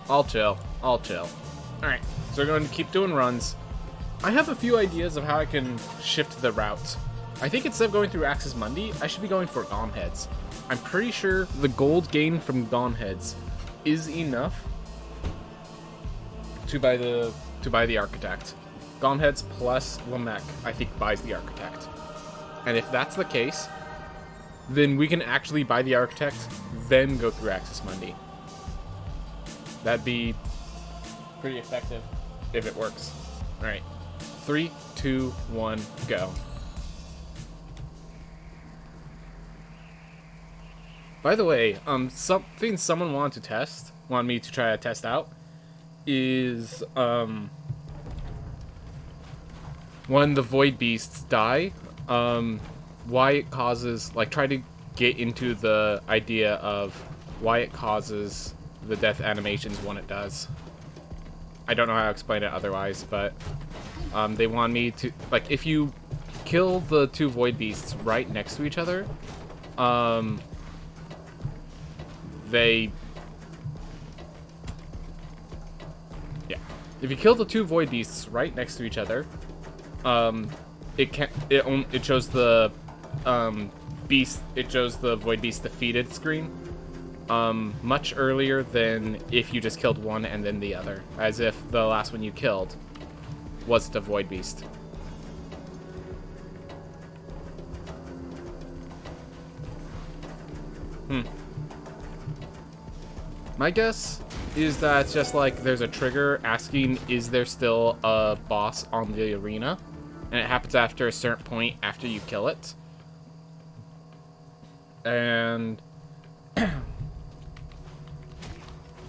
I'll chill. I'll chill. Alright, so we're going to keep doing runs. I have a few ideas of how I can shift the route. I think instead of going through Axis Mundi, I should be going for Gongheads. I'm pretty sure the gold gained from Gongheads is enough to buy the Architect. Gongheads plus Lamech, I think, buys the Architect. And if that's the case, then we can actually buy the Architect, then go through Axis Mundi. That'd be pretty effective if it works. Alright. 3, 2, 1, go. By the way, something someone wanted me to try to test out, is when the Void Beasts die, why it causes, like, try to get into the idea of why it causes the death animations when it does. I don't know how to explain it otherwise, but they want me to, like, if you kill the two Void Beasts right next to each other, if you kill the two Void Beasts right next to each other, it shows the Void Beast defeated screen much earlier than if you just killed one and then the other, as if the last one you killed was the Void Beast. My guess is that it's just like there's a trigger asking, is there still a boss on the arena? And it happens after a certain point after you kill it. And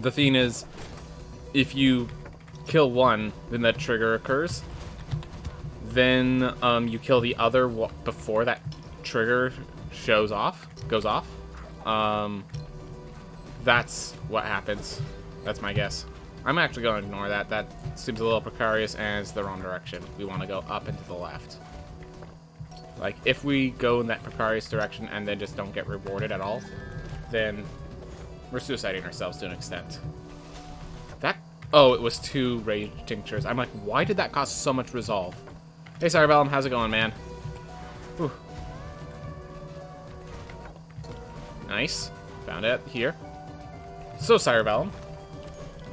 the thing is, if you kill one, then that trigger occurs. Then you kill the other before that trigger goes off. That's what happens. That's my guess. I'm actually going to ignore that. That seems a little precarious and it's the wrong direction. We want to go up and to the left. Like, if we go in that precarious direction and then just don't get rewarded at all, then we're suiciding ourselves to an extent. Oh, it was 2 rage tinctures. I'm like, why did that cost so much resolve? Hey, Cerebellum, how's it going, man? Whew. Nice. Found it here. So, Cerebellum.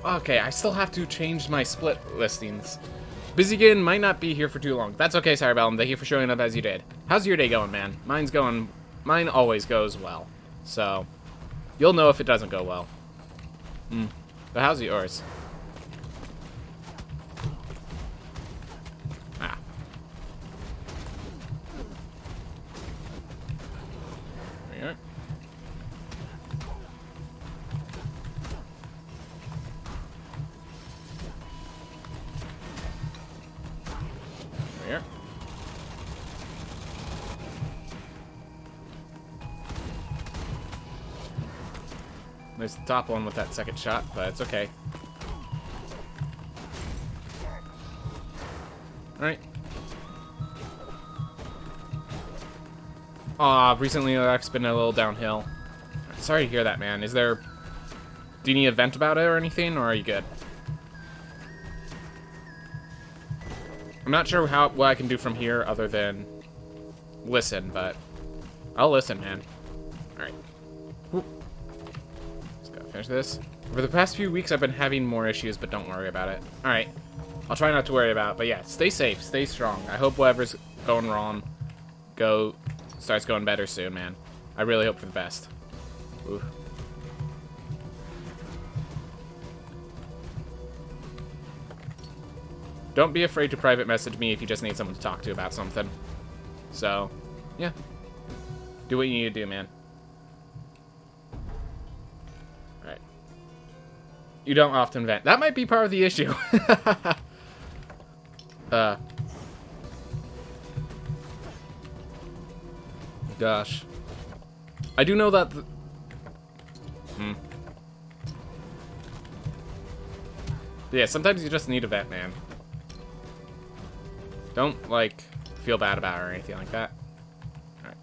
Okay, I still have to change my split listings. Busygin might not be here for too long. That's okay, Cerebellum. Thank you for showing up as you did. How's your day going, man? Mine always goes well. So, you'll know if it doesn't go well. But how's yours? Ah. There we are. Here. There's the top one with that second shot, but it's okay. Alright. Aw, recently life's been a little downhill. Sorry to hear that, man. Do you need a vent about it or anything, or are you good? I'm not sure what I can do from here other than listen, but I'll listen, man. Alright. Just gotta finish this. Over the past few weeks, I've been having more issues, but don't worry about it. Alright. I'll try not to worry about it, but yeah, stay safe, stay strong. I hope whatever's going wrong starts going better soon, man. I really hope for the best. Ooh. Don't be afraid to private message me if you just need someone to talk to about something. So, yeah. Do what you need to do, man. Alright. You don't often vent. That might be part of the issue. Gosh. I do know that... Yeah, sometimes you just need a vent, man. Don't, like, feel bad about it or anything like that. Alright.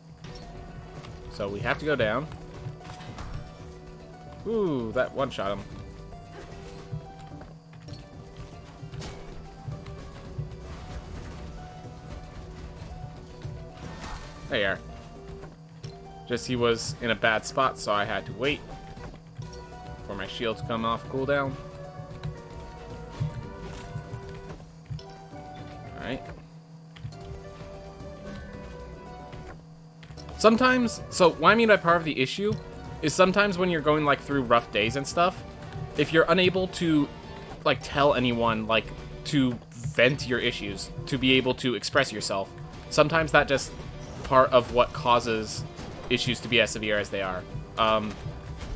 So we have to go down. Ooh, that one-shot him. There you are. Just he was in a bad spot, so I had to wait for my shield to come off cooldown. Alright. Sometimes, so what I mean by part of the issue is sometimes when you're going like through rough days and stuff, if you're unable to like tell anyone like to vent your issues, to be able to express yourself, sometimes that just part of what causes issues to be as severe as they are.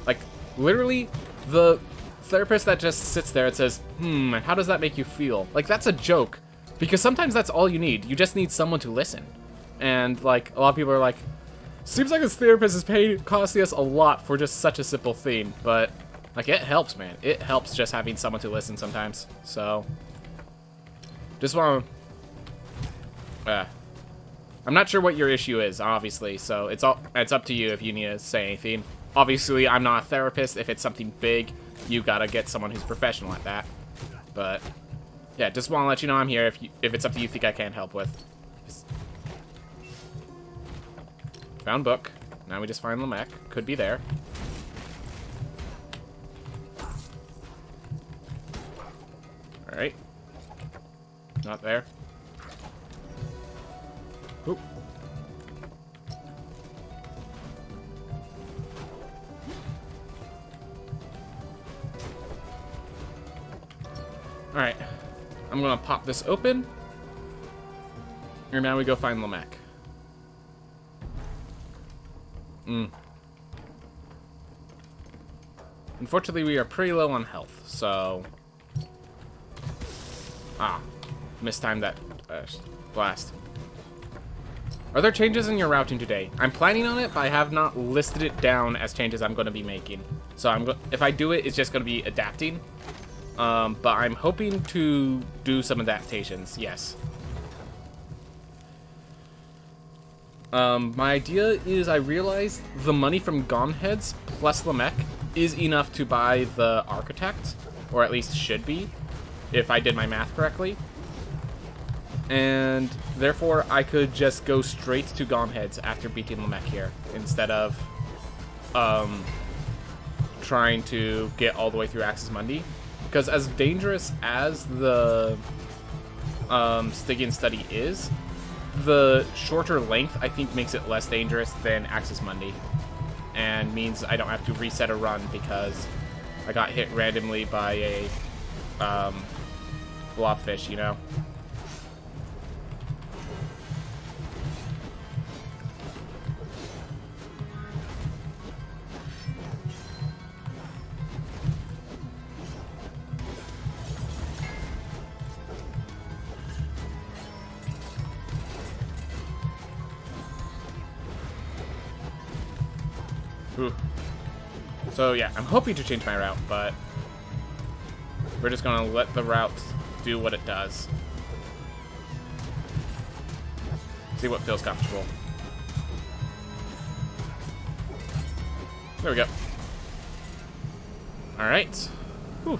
Like literally the therapist that just sits there and says, how does that make you feel? Like that's a joke, because sometimes that's all you need. You just need someone to listen. And like a lot of people are like, seems like this therapist is costing us a lot for just such a simple thing, but like it helps, man. It helps just having someone to listen sometimes. So just want to I'm not sure what your issue is, obviously, so it's up to you if you need to say anything. Obviously, I'm not a therapist. If it's something big, you gotta get someone who's professional at that. But yeah, just want to let you know I'm here if it's something you think I can help with. Found book. Now we just find Lamech. Could be there. Alright. Not there. Oop. Alright. I'm gonna pop this open. And now we go find Lamech. Unfortunately, we are pretty low on health, so... mistimed that blast. Are there changes in your routing today? I'm planning on it, but I have not listed it down as changes I'm going to be making. So if I do it, it's just going to be adapting. But I'm hoping to do some adaptations, yes. My idea is I realized the money from Gongheads plus Lamech is enough to buy the Architect, or at least should be, if I did my math correctly. And therefore, I could just go straight to Gongheads after beating Lamech here, instead of trying to get all the way through Axis Mundi. Because as dangerous as the Stygian study is, the shorter length, I think, makes it less dangerous than Axis Mundi. And means I don't have to reset a run because I got hit randomly by a blobfish, you know? Ooh. So yeah, I'm hoping to change my route, but we're just gonna let the route do what it does. See what feels comfortable. There we go. Alright. Whew.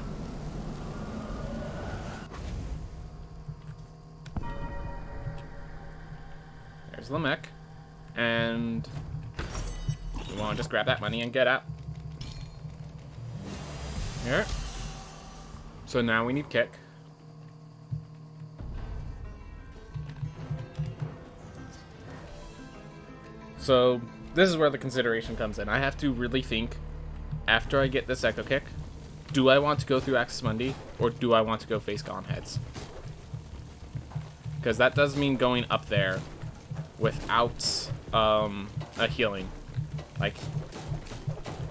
There's Lamech. And we want to just grab that money and get out. Here. So now we need kick. So this is where the consideration comes in. I have to really think, after I get this Echo Kick, do I want to go through Axis Mundi, or do I want to go face Gongheads? Because that does mean going up there without a healing. Like,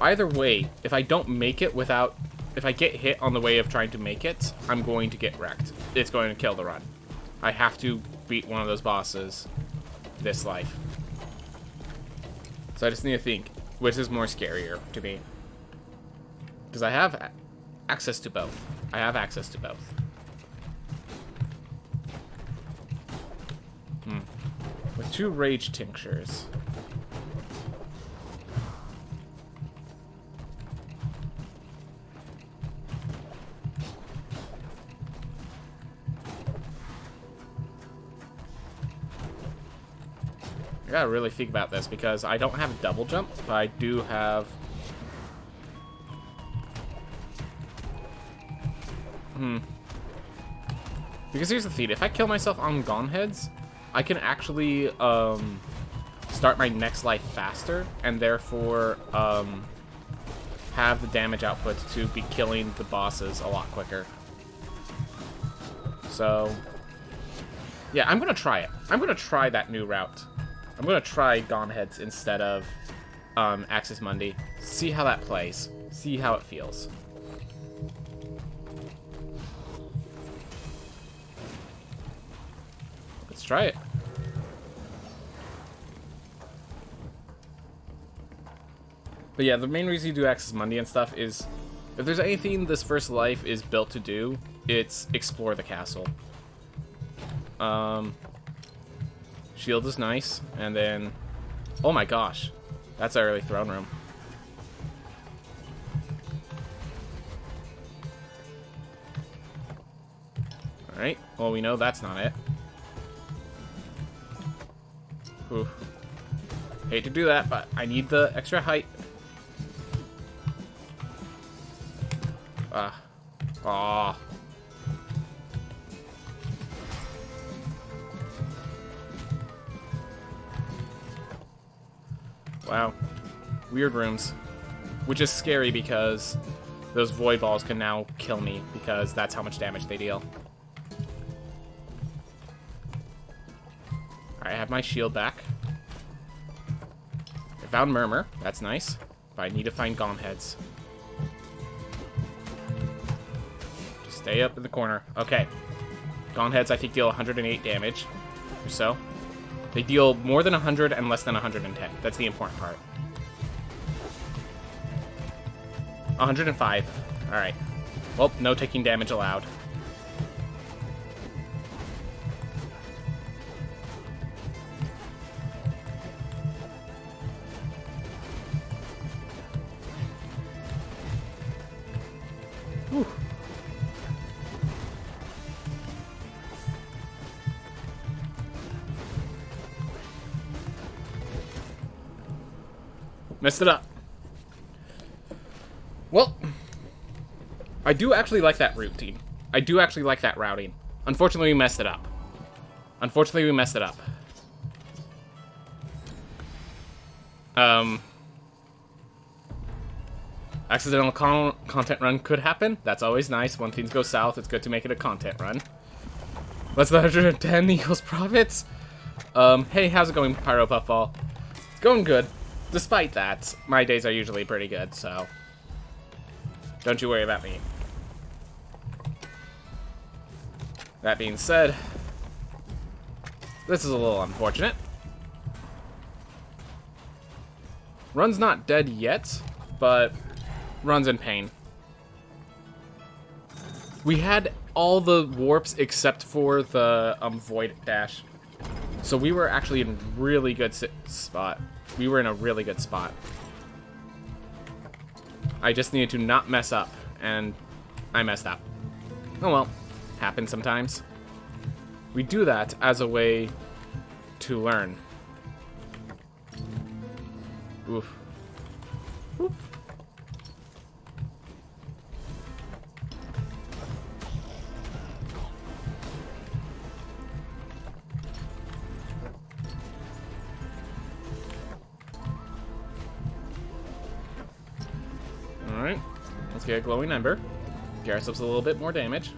either way, if I don't make it without... If I get hit on the way of trying to make it, I'm going to get wrecked. It's going to kill the run. I have to beat one of those bosses this life. So I just need to think, which is more scarier to me? Because I have access to both. I have access to both. With 2 rage tinctures. I gotta really think about this because I don't have a double jump, but I do have... Because here's the thing, if I kill myself on Gongheads, I can actually start my next life faster, and therefore have the damage output to be killing the bosses a lot quicker. So, yeah, I'm gonna try it. I'm gonna try that new route. I'm gonna try Gongheads instead of Axis Mundi. See how that plays. See how it feels. Let's try it. But yeah, the main reason you do Axis Mundi and stuff is, if there's anything this first life is built to do, it's explore the castle. Shield is nice, and then... Oh my gosh, that's our early throne room. Alright, well we know that's not it. Ooh. Hate to do that, but I need the extra height. Aw. Wow. Weird rooms. Which is scary because those void balls can now kill me because that's how much damage they deal. Alright, I have my shield back. I found Murmur. That's nice. But I need to find Gongheads. Just stay up in the corner. Okay. Gongheads, I think, deal 108 damage or so. They deal more than 100 and less than 110. That's the important part. 105. Alright. Well, no taking damage allowed. Whew. Messed it up. Well, I do actually like that routine. I do actually like that routing. Unfortunately, we messed it up. Unfortunately, we messed it up. Accidental content run could happen. That's always nice. When things go south, it's good to make it a content run. Less than 110 equals profits. Hey, how's it going, Pyro Puffball? It's going good. Despite that, my days are usually pretty good, so don't you worry about me. That being said, this is a little unfortunate. Run's not dead yet, but Run's in pain. We had all the warps except for the void dash, so we were actually in really good spot. We were in a really good spot. I just needed to not mess up, and I messed up. Oh well, happens sometimes. We do that as a way to learn. Oof. Oop. Alright, let's get a glowing ember. Get ourselves a little bit more damage.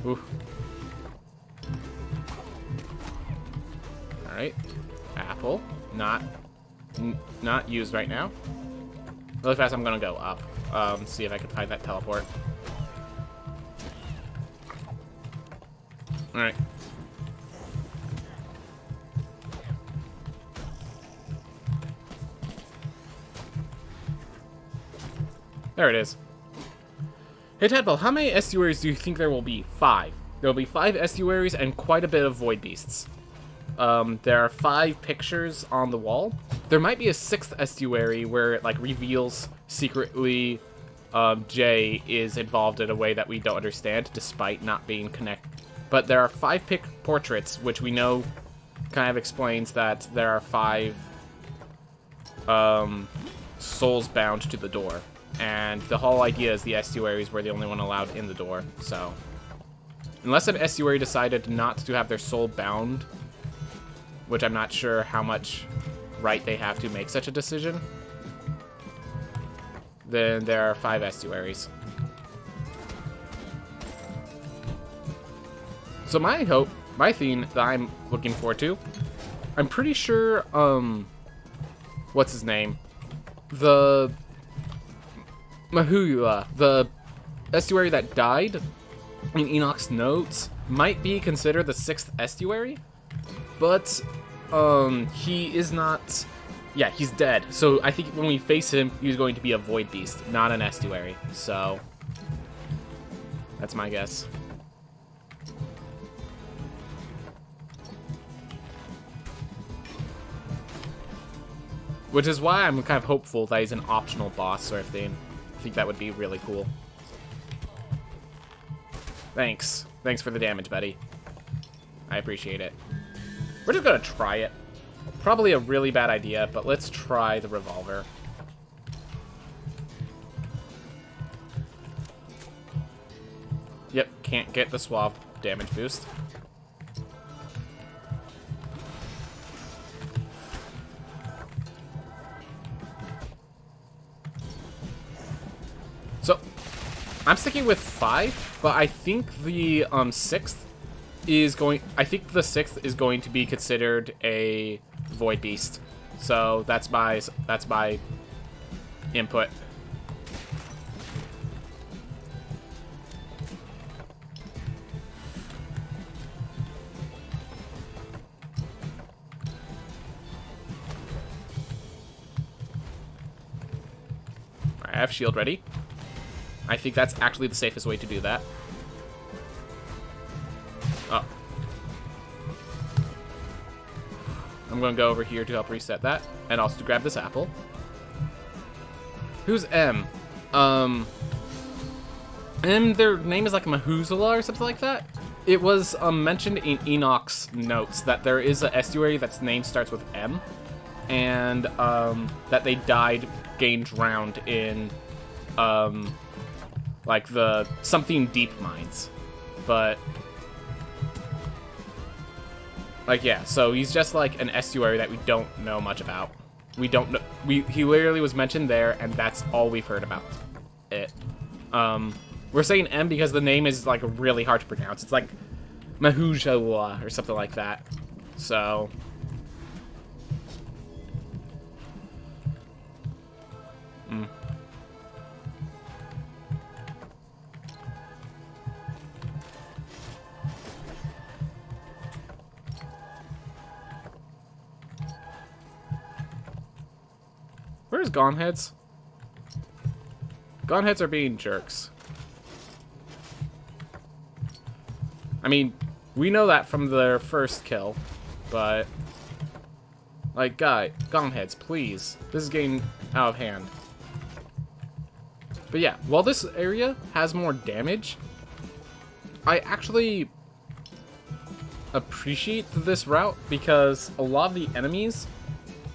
Oof. Alright. Apple. Not used right now. Really fast, I'm gonna go up. See if I can find that teleport. Alright. There it is. Hey Tadpole, how many estuaries do you think there will be? 5. There will be 5 estuaries and quite a bit of void beasts. There are 5 pictures on the wall. There might be a 6th estuary where it like reveals secretly J is involved in a way that we don't understand, despite not being connected. But there are 5 pick portraits, which we know kind of explains that there are 5 souls bound to the door. And the whole idea is the estuaries were the only one allowed in the door, so... Unless an estuary decided not to have their soul bound, which I'm not sure how much right they have to make such a decision, then there are 5 estuaries. So my theme that I'm looking forward to, I'm pretty sure, what's his name? The Mahula, the estuary that died in Enoch's notes, might be considered the 6th estuary, but he is not. Yeah, he's dead. So I think when we face him, he's going to be a void beast, not an estuary. So that's my guess. Which is why I'm kind of hopeful that he's an optional boss sort of thing. I think that would be really cool. Thanks. Thanks for the damage, buddy. I appreciate it. We're just gonna try it. Probably a really bad idea, but let's try the revolver. Yep, can't get the suave damage boost. So, I'm sticking with 5, but I think the 6th is going. I think the 6th is going to be considered a void beast. So that's my input. I have shield ready. I think that's actually the safest way to do that. Oh. I'm going to go over here to help reset that, and also to grab this apple. Who's M? M, their name is like Mahuzala or something like that. It was mentioned in Enoch's notes that there is an estuary that's name starts with M, and that they died, gained drowned in like the something deep mines, but like yeah. So he's just like an estuary that we don't know much about. We don't know. He literally was mentioned there, and that's all we've heard about it. We're saying M because the name is like really hard to pronounce. It's like Mahujala or something like that. So. Where's Gongheads? Gongheads are being jerks. I mean, we know that from their first kill, but like, Gongheads, please. This is getting out of hand. But yeah, while this area has more damage, I actually appreciate this route because a lot of the enemies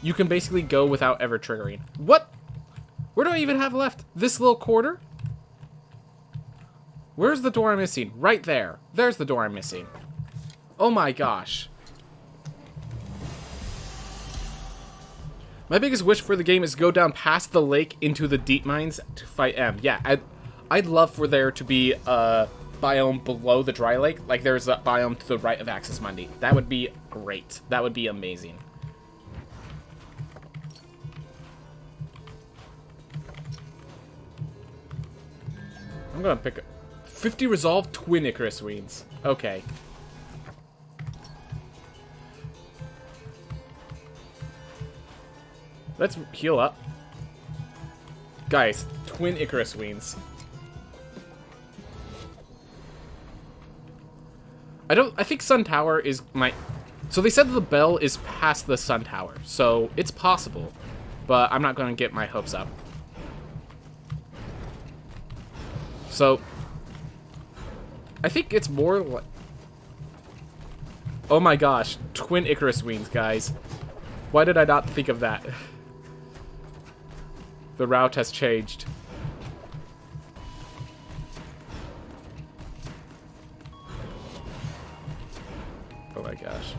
you can basically go without ever triggering. What? Where do I even have left? This little quarter? Where's the door I'm missing? Right there. There's the door I'm missing. Oh my gosh. My biggest wish for the game is to go down past the lake into the deep mines to fight M. Yeah, I'd love for there to be a biome below the dry lake, like there's a biome to the right of Axis Mundi. That would be great. That would be amazing. I'm gonna pick 50 resolved twin Icarus Wings. Okay. Let's heal up. Guys, twin Icarus Wings. I think Sun Tower is my... So they said that the bell is past the Sun Tower, so it's possible. But I'm not gonna get my hopes up. So, I think it's more like... Oh my gosh, twin Icarus wings, guys. Why did I not think of that? The route has changed. Oh my gosh.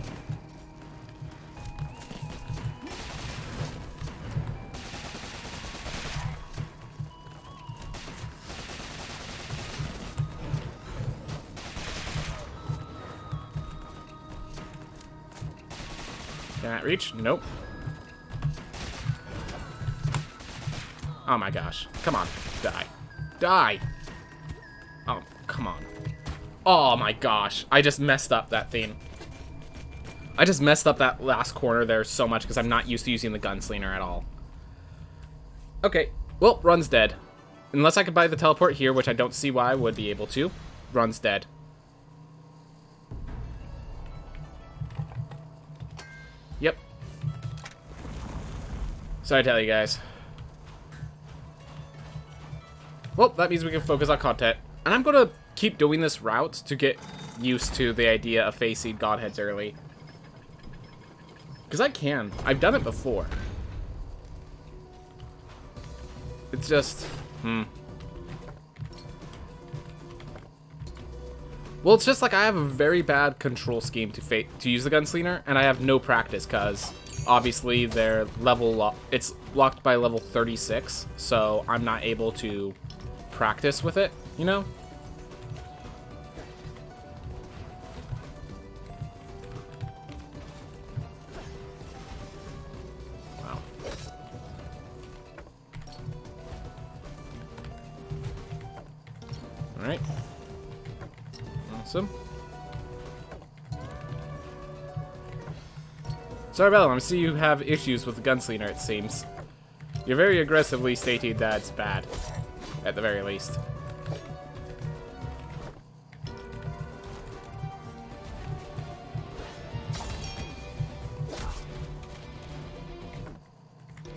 Can that reach? Nope. Oh my gosh. Come on. Die. Die! Oh, come on. Oh my gosh. I just messed up that thing. I just messed up that last corner there so much because I'm not used to using the gunslinger at all. Okay. Well, Run's dead. Unless I could buy the teleport here, which I don't see why I would be able to. Run's dead. Yep. Sorry to tell you guys. Well, that means we can focus on content. And I'm going to keep doing this route to get used to the idea of facing Gongheads early. Because I can. I've done it before. It's just... Well, it's just like I have a very bad control scheme to use the gunslinger, and I have no practice because obviously their level it's locked by level 36, so I'm not able to practice with it, you know? Wow. All right. Awesome. Sorry, Bella, I see you have issues with the gunslinger, it seems. You're very aggressively stating that it's bad, at the very least.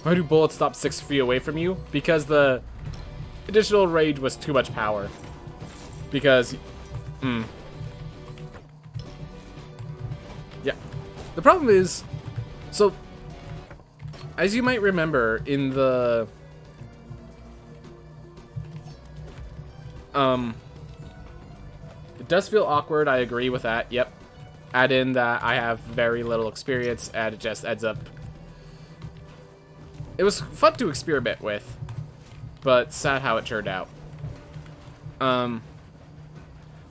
Why do bullets stop 6 feet away from you? Because the additional range was too much power. Because... Yeah. The problem is, so, as you might remember in the, it does feel awkward, I agree with that, yep. Add in that I have very little experience, and it just ends up, it was fun to experiment with, but sad how it turned out.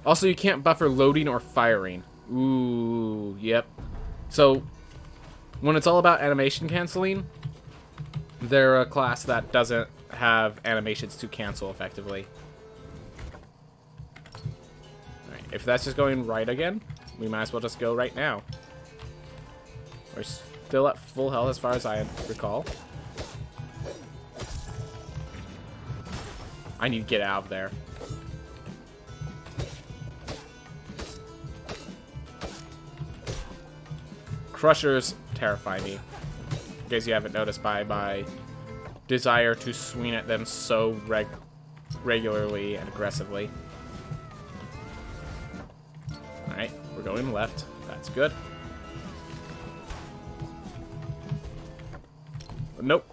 Also, you can't buffer loading or firing. Ooh, yep. So, when it's all about animation canceling, they're a class that doesn't have animations to cancel effectively. Alright, if that's just going right again, we might as well just go right now. We're still at full health as far as I recall. I need to get out of there. Crushers terrify me. In case you haven't noticed by my desire to swing at them so regularly and aggressively. Alright, we're going left. That's good. Nope.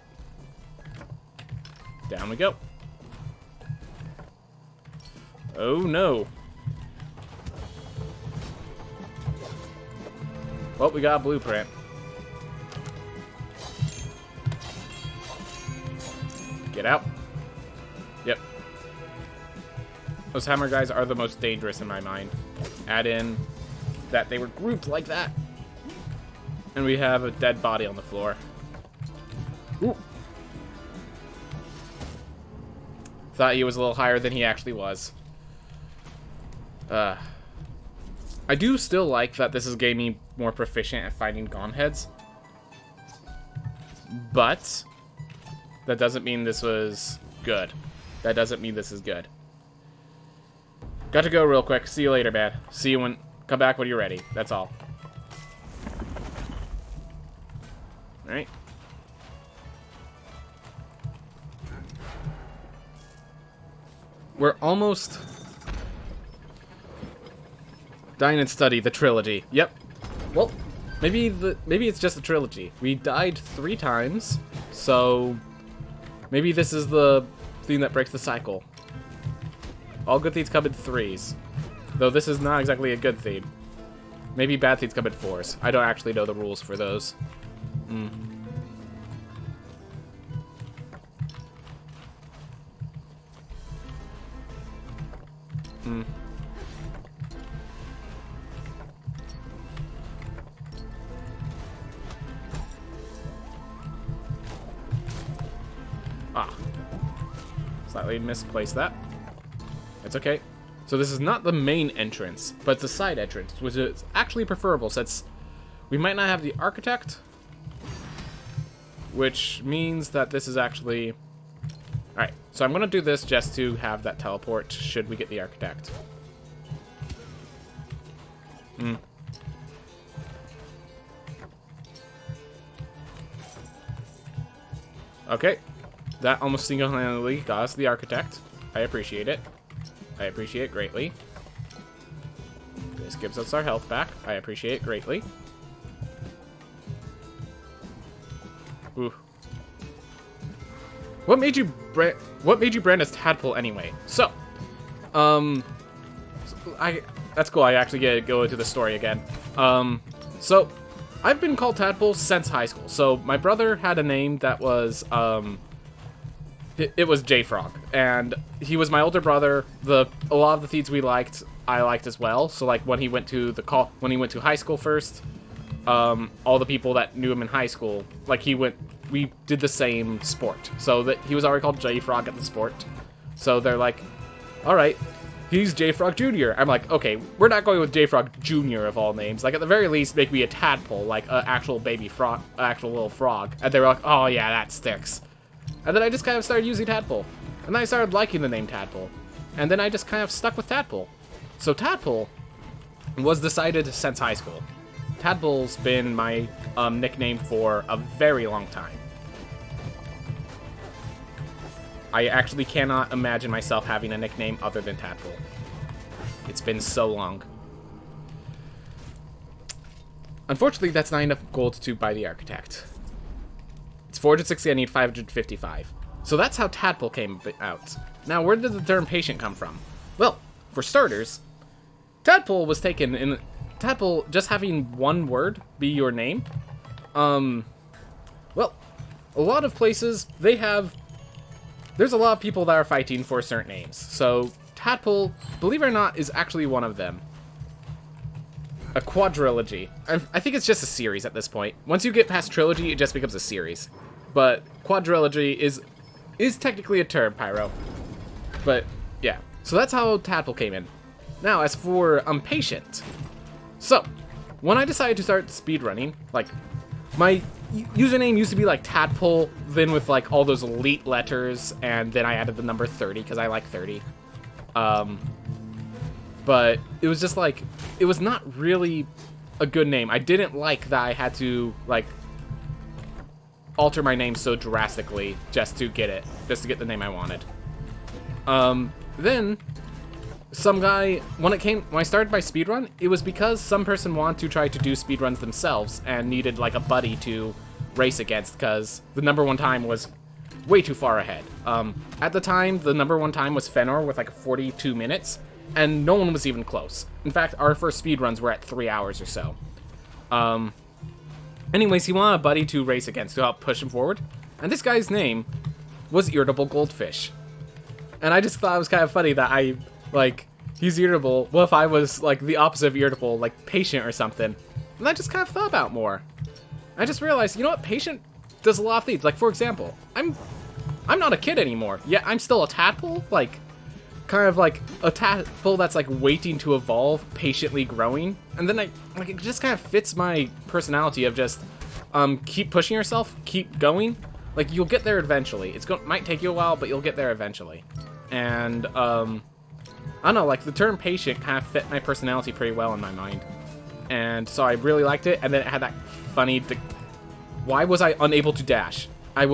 Down we go. Oh no. Well, we got a blueprint. Get out. Yep. Those hammer guys are the most dangerous in my mind. Add in that they were grouped like that. And we have a dead body on the floor. Ooh. Thought he was a little higher than he actually was. I do still like that this is getting me more proficient at fighting Gongheads. But that doesn't mean this was good. That doesn't mean this is good. Got to go real quick. See you later, man. See you when... Come back when you're ready. That's all. Alright. We're almost... Dine and study the trilogy. Yep. Well, maybe it's just a trilogy. We died 3 times, so maybe this is the thing that breaks the cycle. All good things come in 3s. Though this is not exactly a good theme. Maybe bad things come in 4s. I don't actually know the rules for those. Ah. Slightly misplaced that. It's okay. So this is not the main entrance, but it's a side entrance, which is actually preferable since we might not have the architect, which means that this is actually... Alright, so I'm going to do this just to have that teleport should we get the architect. Okay. That almost single-handedly got us the architect. I appreciate it. I appreciate it greatly. This gives us our health back. I appreciate it greatly. Ooh. What made you brand as Tadpole anyway? So, that's cool. I actually get to go into the story again. So I've been called Tadpole since high school. So my brother had a name that was it was J-Frog, and he was my older brother. A lot of the thieves we liked, I liked as well. So like when he went to high school first, all the people that knew him in high school, like we did the same sport. So that he was already called J-Frog at the sport. So they're like, all right, he's J-Frog Jr. I'm like, okay, we're not going with J-Frog Jr. of all names. Like at the very least, make me a tadpole, like an actual baby frog, actual little frog. And they were like, oh yeah, that sticks. And then I just kind of started using Tadpole. And then I started liking the name Tadpole. And then I just kind of stuck with Tadpole. So Tadpole was decided since high school. Tadpole's been my nickname for a very long time. I actually cannot imagine myself having a nickname other than Tadpole. It's been so long. Unfortunately, that's not enough gold to buy the architect. It's 460, I need 555. So that's how Tadpole came out. Now, where did the term patient come from? Well, for starters, Tadpole was taken in... Tadpole, just having one word be your name. Well, a lot of places, they have... There's a lot of people that are fighting for certain names. So, Tadpole, believe it or not, is actually one of them. A quadrilogy. I think it's just a series at this point. Once you get past trilogy, it just becomes a series. But quadrilogy is technically a term, Pyro. But, yeah. So that's how Tadpole came in. Now, as for patient. So, when I decided to start speedrunning, like, my username used to be like Tadpole, then with like all those elite letters, and then I added the number 30 because I like 30. But it was just like, it was not really a good name. I didn't like that I had to like alter my name so drastically just to get the name I wanted. Then some guy, when I started my speedrun, it was because some person wanted to try to do speedruns themselves and needed like a buddy to race against because the #1 time was way too far ahead. At the time, the #1 time was Fenor with like 42 minutes, and no one was even close. In fact, our first speedruns were at 3 hours or so. Anyways, he wanted a buddy to race against to help push him forward, and this guy's name was Irritable Goldfish. And I just thought it was kind of funny that he's irritable. What if I was, like, the opposite of irritable, like, patient or something? And I just kind of thought about more. I just realized, you know what? Patient does a lot of things. Like, for example, I'm not a kid anymore. Yeah, I'm still a tadpole. Like, kind of like a tadpole that's, like, waiting to evolve, patiently growing. And then, it just kind of fits my personality of just, keep pushing yourself, keep going. Like, you'll get there eventually. Might take you a while, but you'll get there eventually. And, I don't know, like, the term patient kind of fit my personality pretty well in my mind. And so I really liked it, and then it had that funny... Why was I unable to dash? I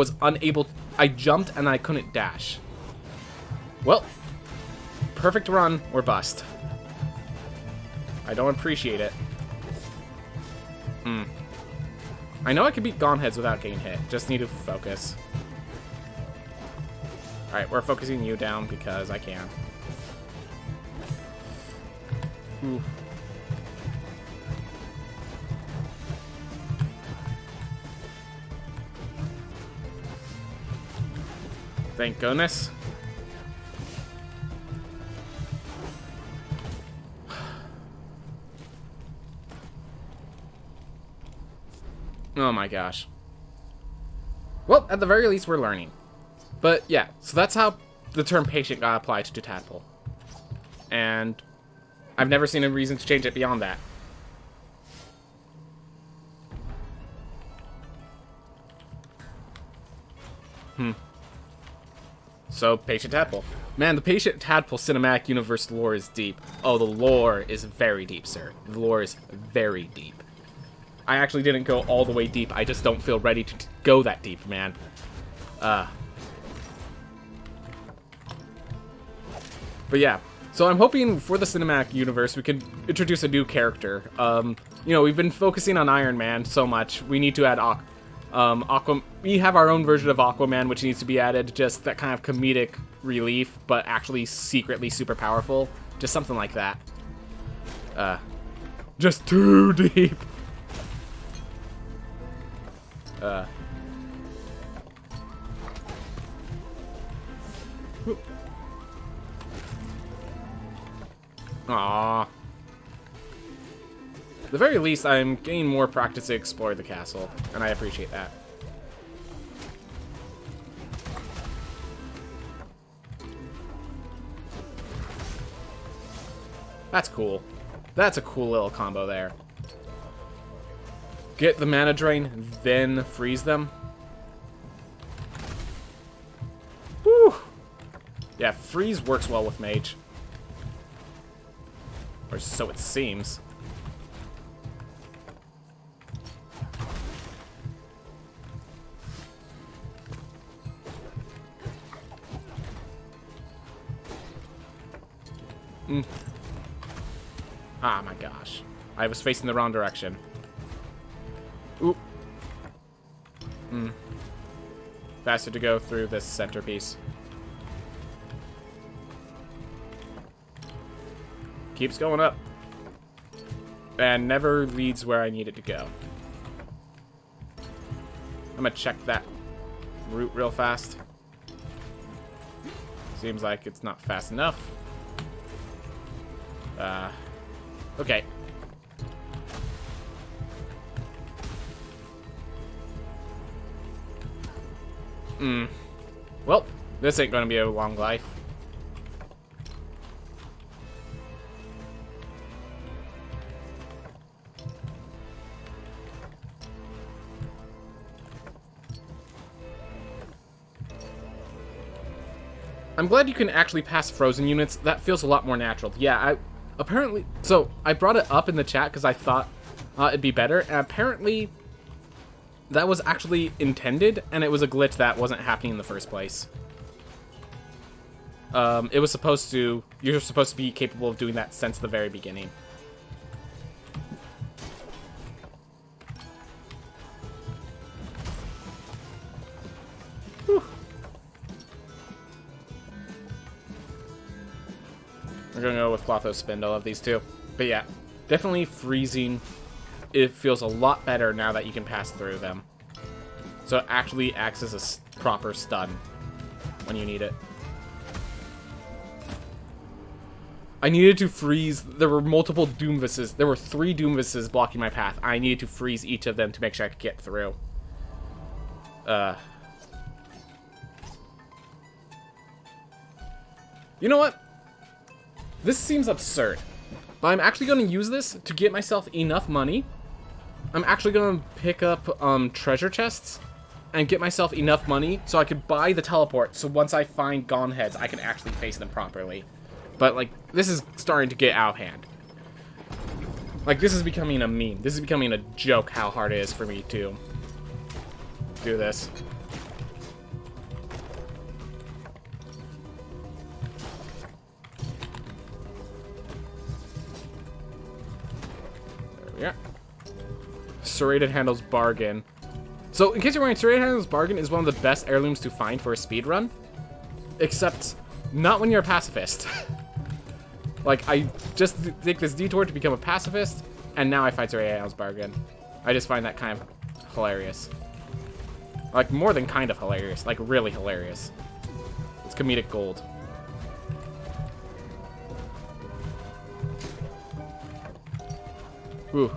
jumped and I couldn't dash. Well, perfect run or bust. I don't appreciate it. I know I can beat Gongheads without getting hit. Just need to focus. Alright, we're focusing you down because I can. Ooh. Thank goodness. Oh my gosh. Well, at the very least, we're learning. But yeah, so that's how the term patient got applied to Tadpole. And I've never seen a reason to change it beyond that. So, Patient Tadpole. Man, the Patient Tadpole cinematic universe lore is deep. Oh, the lore is very deep, sir. The lore is very deep. I actually didn't go all the way deep. I just don't feel ready to go that deep, man. But yeah. So I'm hoping for the cinematic universe we could introduce a new character. You know, we've been focusing on Iron Man so much. We need to add we have our own version of Aquaman, which needs to be added. Just that kind of comedic relief, but actually secretly super powerful. Just something like that. Just too deep. Aww. At the very least, I'm getting more practice to explore the castle, and I appreciate that. That's cool. That's a cool little combo there. Get the mana drain, then freeze them. Woo! Yeah, freeze works well with mage. Or so it seems. Ah, my gosh. I was facing the wrong direction. Oop. Faster to go through this centerpiece. Keeps going up. And never leads where I need it to go. I'm gonna check that route real fast. Seems like it's not fast enough. Okay. Well, this ain't gonna be a long life. I'm glad you can actually pass frozen units. That feels a lot more natural. Yeah, apparently... So, I brought it up in the chat because I thought it'd be better. And apparently, that was actually intended, and it was a glitch that wasn't happening in the first place. It was supposed to... You're supposed to be capable of doing that since the very beginning. Whew. We're gonna go with Clotho Spindle of these two. But yeah, definitely freezing. It feels a lot better now that you can pass through them. So it actually acts as a proper stun when you need it. I needed to freeze. There were multiple Doomvises. There were 3 Doomvises blocking my path. I needed to freeze each of them to make sure I could get through. You know what? This seems absurd. But I'm actually going to use this to get myself enough money. I'm actually going to pick up treasure chests and get myself enough money so I could buy the teleport. So once I find Gongheads, I can actually face them properly. But, like, this is starting to get out of hand. Like, this is becoming a meme. This is becoming a joke how hard it is for me to do this. Serrated Handle's Bargain. So, in case you're wondering, Serrated Handle's Bargain is one of the best heirlooms to find for a speedrun. Except, not when you're a pacifist. Like, I just take this detour to become a pacifist, and now I find Serrated Handle's Bargain. I just find that kind of hilarious. Like, more than kind of hilarious. Like, really hilarious. It's comedic gold. Ooh.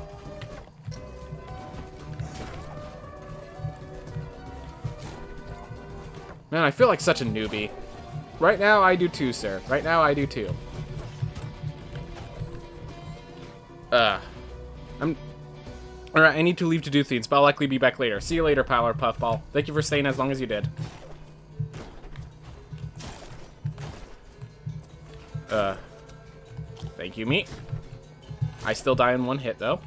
Man, I feel like such a newbie. Right now, I do too, sir. Right now, I do too. Alright, I need to leave to do things, but I'll likely be back later. See you later, Power Puffball. Thank you for staying as long as you did. Thank you, meat. I still die in one hit, though,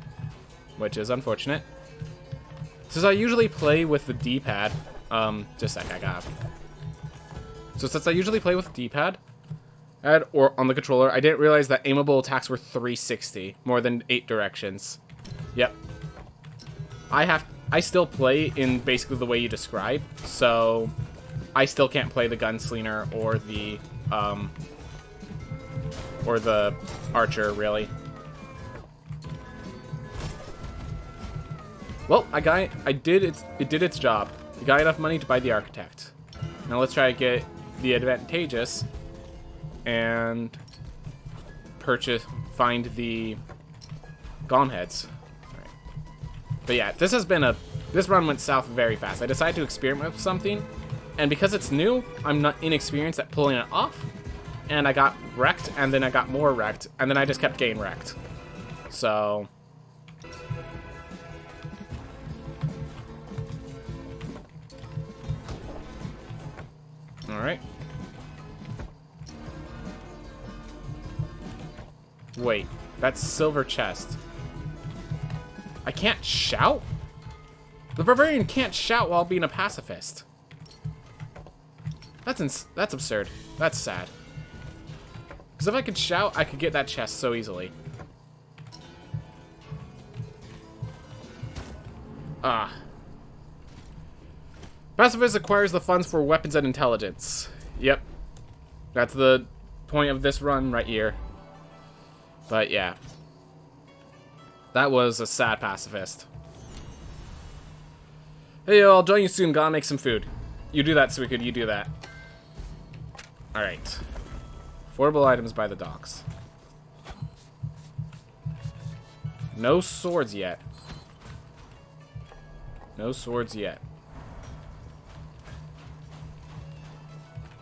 which is unfortunate. Since I usually play with the D-pad, just a sec, I got. So since I usually play with the D-pad, or on the controller, I didn't realize that aimable attacks were 360, more than 8 directions. Yep. I still play in basically the way you describe, so I still can't play the gunslinger or the archer, really. Well, it did its job. You got enough money to buy the architect. Now let's try to get the advantageous and find the Gongheads. Right. But yeah, this run went south very fast. I decided to experiment with something, and because it's new, I'm not inexperienced at pulling it off, and I got wrecked, and then I got more wrecked, and then I just kept getting wrecked. So alright. Wait, that's silver chest. I can't shout? The barbarian can't shout while being a pacifist. That's absurd. That's sad. Because if I could shout, I could get that chest so easily. Pacifist acquires the funds for weapons and intelligence. Yep. That's the point of this run right here. But yeah. That was a sad pacifist. Hey, yo, I'll join you soon. Gotta make some food. You do that, Suicune. You do that. Alright. Affordable items by the docks. No swords yet. No swords yet.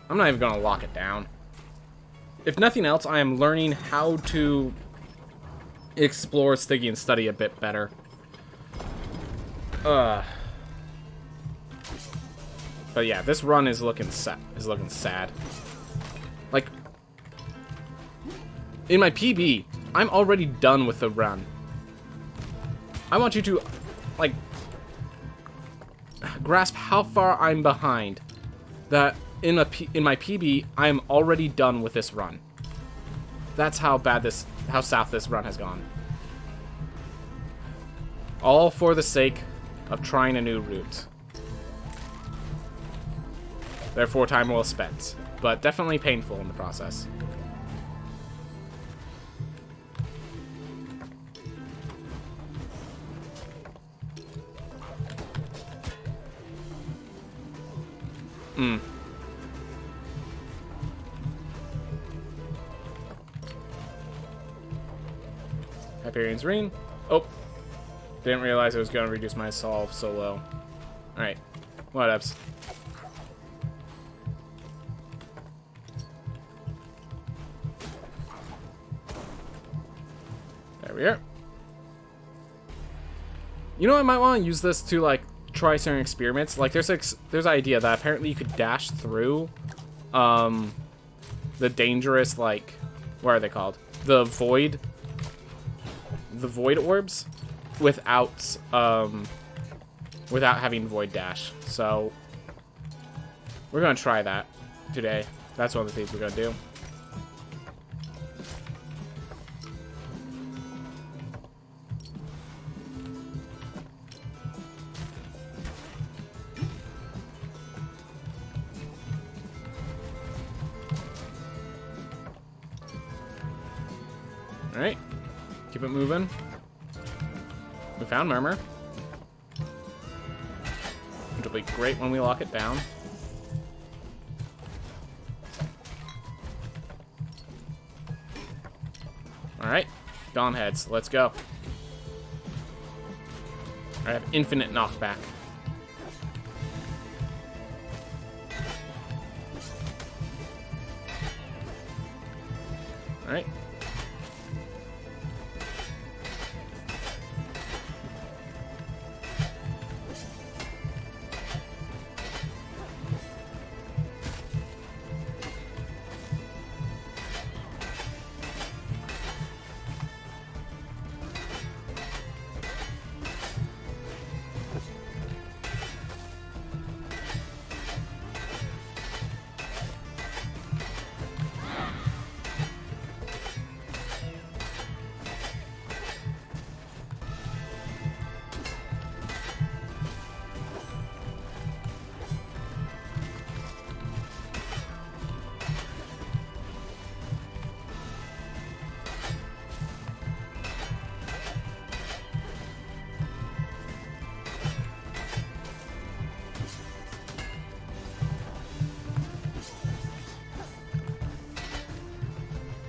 I'm not even gonna lock it down. If nothing else, I am learning how to explore Stygian study a bit better. But yeah, this run is looking sad. Like, in my PB, I'm already done with the run. I want you to, like, grasp how far I'm behind. That in my PB, I'm already done with this run. That's how south this run has gone. All for the sake of trying a new route. Therefore, time well spent, but definitely painful in the process. Hyperion's Ring. Oh. Didn't realize it was going to reduce my solve so low. Alright. Whatevs. There we are. You know, I might want to use this to, like, try certain experiments. Like, there's an idea that apparently you could dash through the dangerous, like, what are they called? The void orbs without having void dash. So we're gonna try that today. That's one of the things we're gonna do. Alright. Keep it moving. We found Murmur. Which will be great when we lock it down. Alright. Gongheads. Let's go. I have infinite knockback. Alright.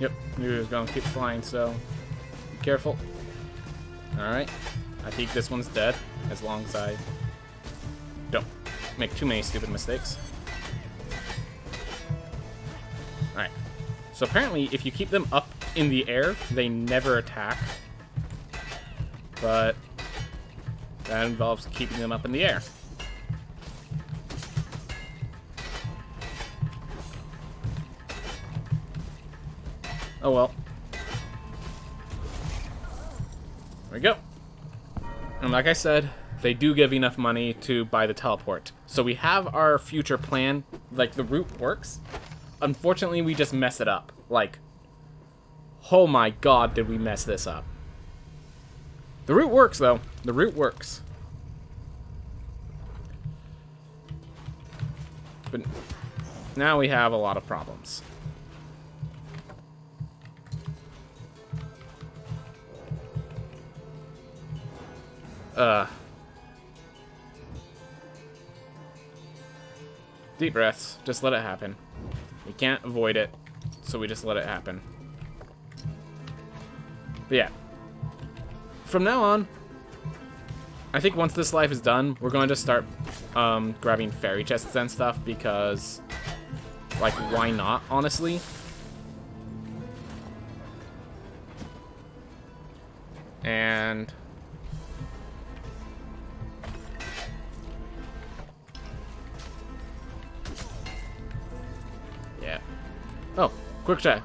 Yep, knew he was gonna keep flying, so be careful. Alright. I think this one's dead, as long as I don't make too many stupid mistakes. Alright. So apparently, if you keep them up in the air, they never attack. But that involves keeping them up in the air. Oh well. There we go. And like I said, they do give enough money to buy the teleport. So we have our future plan. Like, the route works. Unfortunately, we just mess it up. Like, oh my god, did we mess this up. The route works, though. The route works. But now we have a lot of problems. Deep breaths. Just let it happen. We can't avoid it, so we just let it happen. But yeah. From now on, I think once this life is done, we're going to start grabbing fairy chests and stuff because, like, why not, honestly? And yeah. Oh, quick check.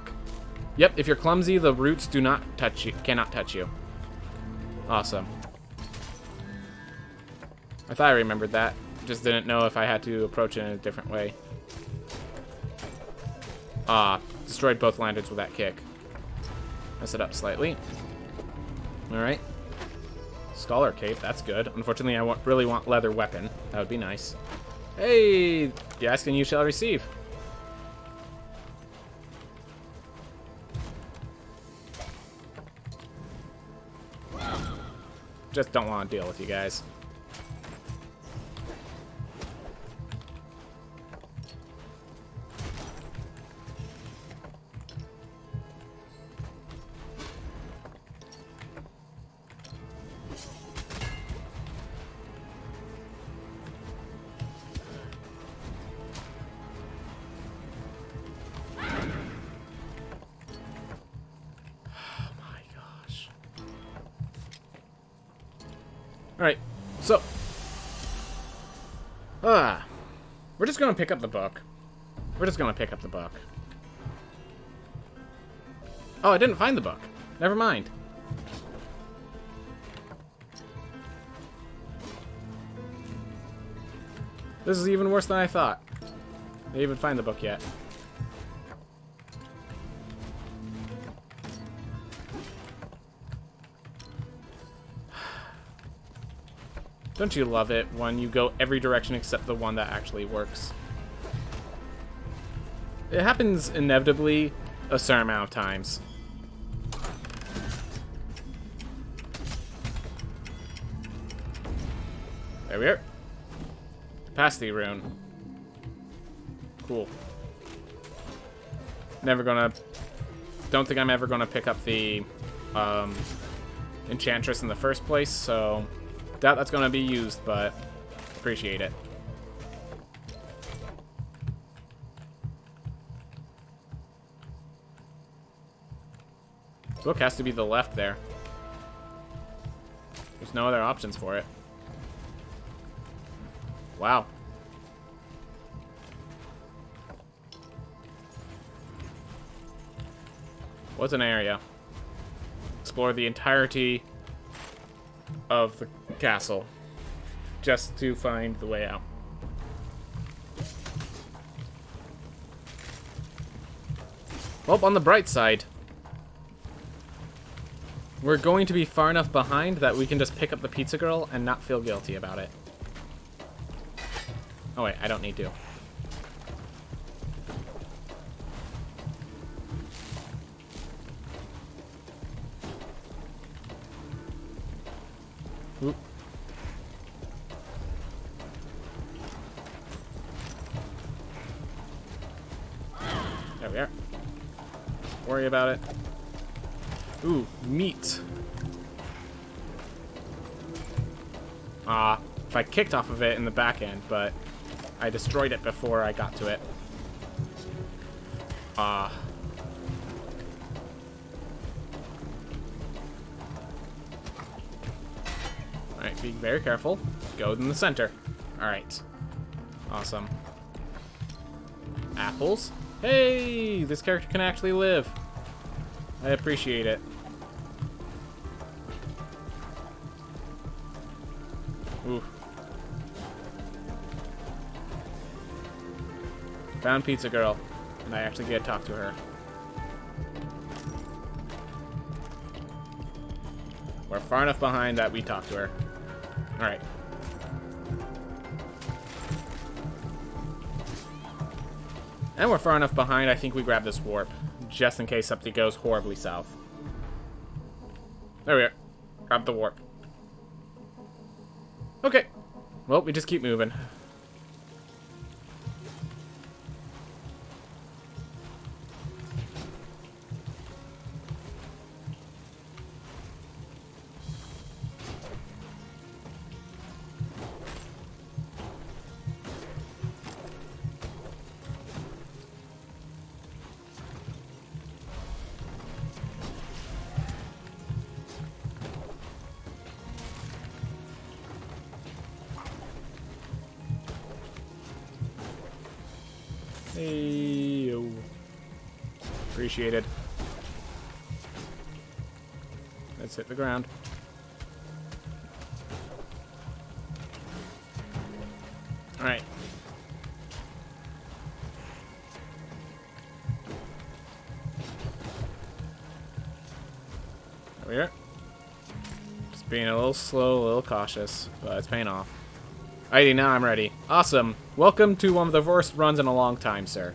Yep, if you're clumsy, the roots do not touch you, cannot touch you. Awesome. I thought I remembered that. Just didn't know if I had to approach it in a different way. Destroyed both lanterns with that kick. Mess it up slightly. Alright. Scholar cape, that's good. Unfortunately, I really want leather weapon. That would be nice. Hey! You ask and you shall receive. Just don't want to deal with you guys. Alright, so we're just gonna pick up the book. We're just gonna pick up the book. Oh, I didn't find the book. Never mind. This is even worse than I thought. I didn't even find the book yet. Don't you love it when you go every direction except the one that actually works? It happens inevitably a certain amount of times. There we are. Capacity rune. Cool. Never gonna... Don't think I'm ever gonna pick up the Enchantress in the first place, so doubt that's gonna be used, but appreciate it. Book has to be the left there. There's no other options for it. Wow. What's an area? Explore the entirety of the castle just to find the way out. Well, on the bright side, we're going to be far enough behind that we can just pick up the pizza girl and not feel guilty about it. Oh wait, I don't need to. Oop. There we are. Worry about it. Ooh, meat. If I kicked off of it in the back end, but I destroyed it before I got to it. Alright, be very careful. Go in the center. Alright. Awesome. Apples. Hey! This character can actually live. I appreciate it. Ooh. Found Pizza Girl, and I actually get to talk to her. We're far enough behind that we talk to her. Alright. And we're far enough behind, I think we grab this warp, just in case something goes horribly south. There we are. Grab the warp. Okay. Well, we just keep moving. Hey, yo. Appreciated. Let's hit the ground. Alright. There we are. Just being a little slow, a little cautious, but it's paying off. Alrighty, now I'm ready. Awesome. Welcome to one of the worst runs in a long time, sir.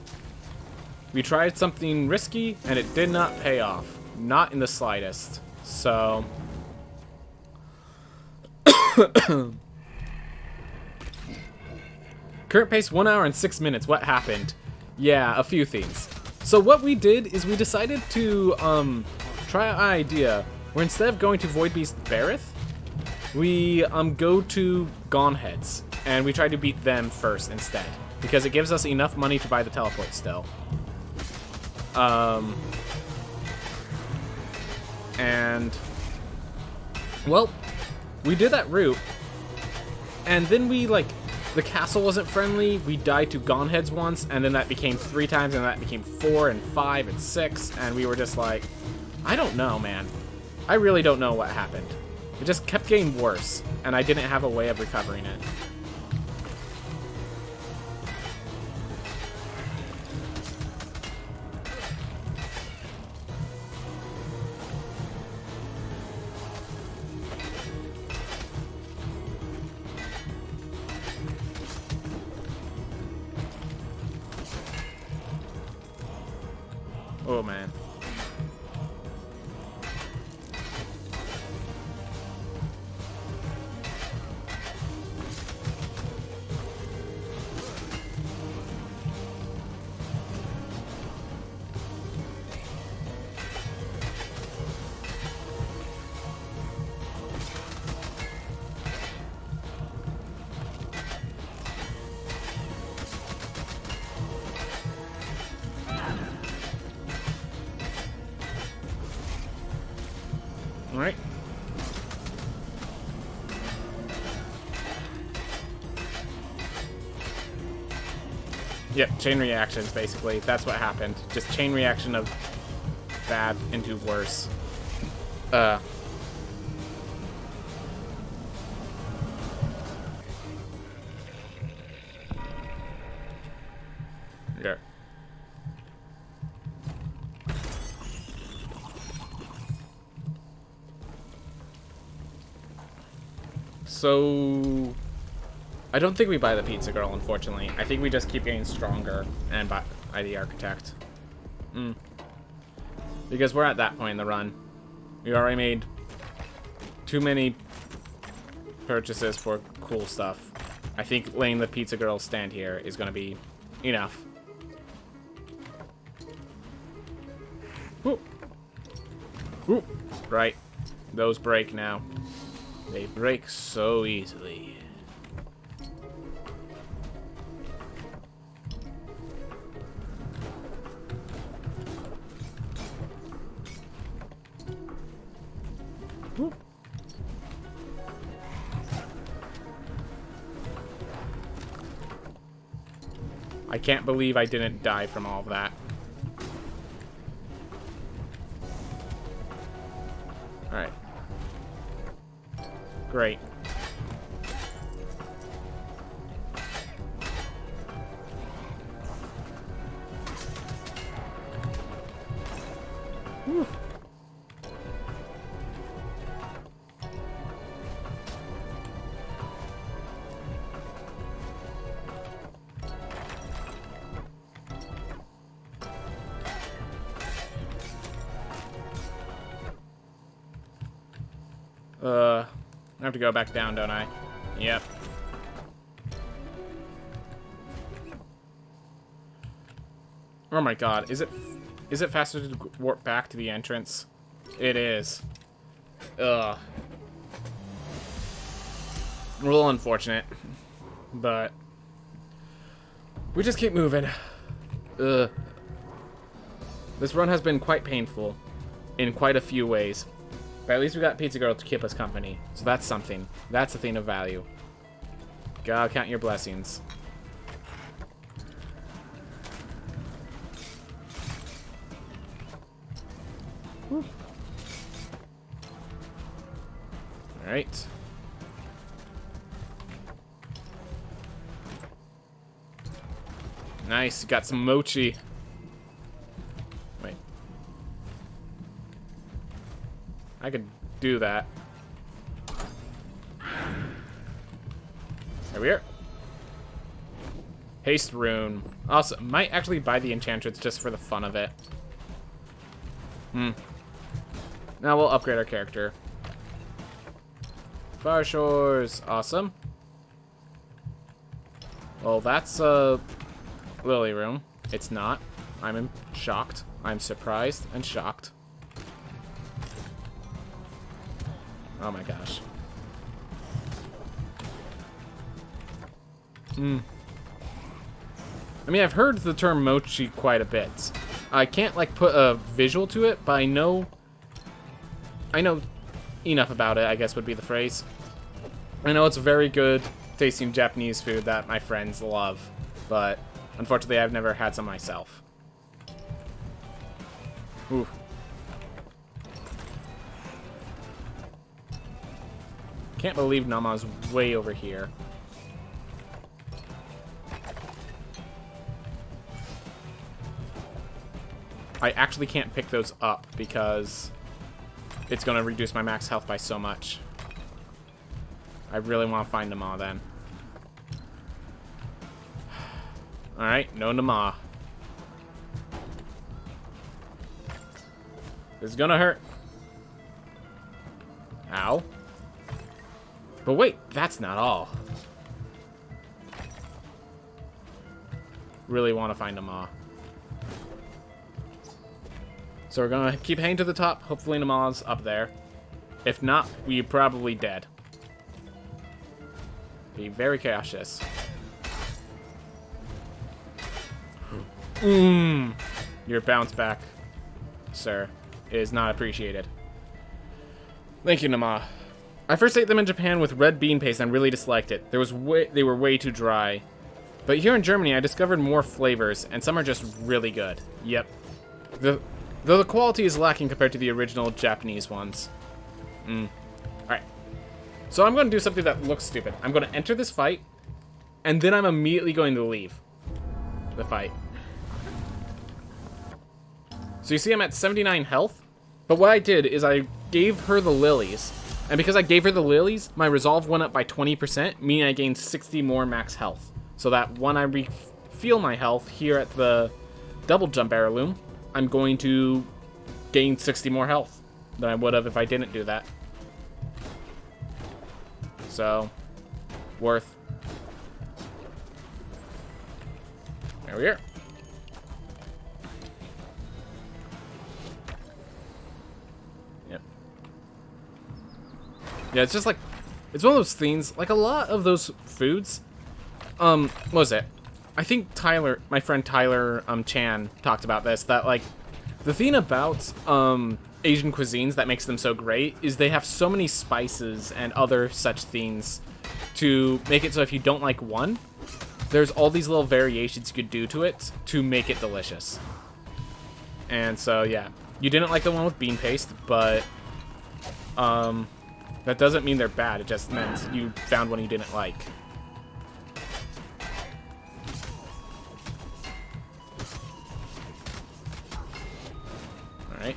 We tried something risky, and it did not pay off. Not in the slightest. So... Current pace 1 hour and 6 minutes. What happened? Yeah, a few things. So what we did is we decided to try an idea where instead of going to Void Beast Barith, we go to Gongheads, and we try to beat them first instead, because it gives us enough money to buy the teleport still. And well, we did that route, and then we the castle wasn't friendly. We died to Gongheads once, and then that became 3 times, and that became 4 and 5 and 6, and we were just like, I don't know, man. I really don't know what happened. It just kept getting worse, and I didn't have a way of recovering it. Oh, man. Alright. Yep, chain reactions, basically. That's what happened. Just chain reaction of bad into worse. Yeah. So I don't think we buy the pizza girl, unfortunately. I think we just keep getting stronger and buy the architect. Because we're at that point in the run. We already made too many purchases for cool stuff. I think letting the pizza girl stand here is going to be enough. Woo. Woo. Right. Those break now. They break so easily. Woo. I can't believe I didn't die from all of that. Alright. Great. Whew. I have to go back down, don't I? Yep. Oh my god, is it faster to warp back to the entrance? It is. Ugh. A little unfortunate, but we just keep moving. Ugh. This run has been quite painful in quite a few ways. But at least we got Pizza Girl to keep us company. So that's something. That's a thing of value. Gotta count your blessings. Alright. Nice, got some mochi. Wait. I could do that. There we are. Haste rune. Also, might actually buy the enchantress just for the fun of it. Now we'll upgrade our character. Far Shores. Awesome. Well, that's a lily room. It's not. I'm shocked. I'm surprised and shocked. Oh my gosh. I mean, I've heard the term mochi quite a bit. I can't, like, put a visual to it, but I know enough about it, I guess would be the phrase. I know it's very good tasting Japanese food that my friends love, but unfortunately I've never had some myself. Ooh. Can't believe Nama's way over here. I actually can't pick those up because it's going to reduce my max health by so much. I really want to find Nama then. Alright, no Nama. This is going to hurt. Ow. But wait, that's not all. Really want to find Nama. So we're gonna keep heading to the top. Hopefully Nama's up there. If not, we're probably dead. Be very cautious. Your bounce back, sir, is not appreciated. Thank you, Nama. I first ate them in Japan with red bean paste and really disliked it. They were way too dry. But here in Germany, I discovered more flavors, and some are just really good. Yep. Though the quality is lacking compared to the original Japanese ones. Alright. So I'm going to do something that looks stupid. I'm going to enter this fight, and then I'm immediately going to leave the fight. So you see I'm at 79 health, but what I did is I gave her the lilies. And because I gave her the lilies, my resolve went up by 20%, meaning I gained 60 more max health. So that when I refuel my health here at the double jump heirloom, I'm going to gain 60 more health than I would have if I didn't do that. So, worth. There we are. Yep. Yeah, it's just like, it's one of those things, like a lot of those foods, what was it? I think Tyler, my friend Tyler Chan talked about this, that like, the thing about Asian cuisines that makes them so great is they have so many spices and other such things to make it so if you don't like one, there's all these little variations you could do to it to make it delicious. And so, yeah, you didn't like the one with bean paste, but that doesn't mean they're bad, it just meant you found one you didn't like. Alright.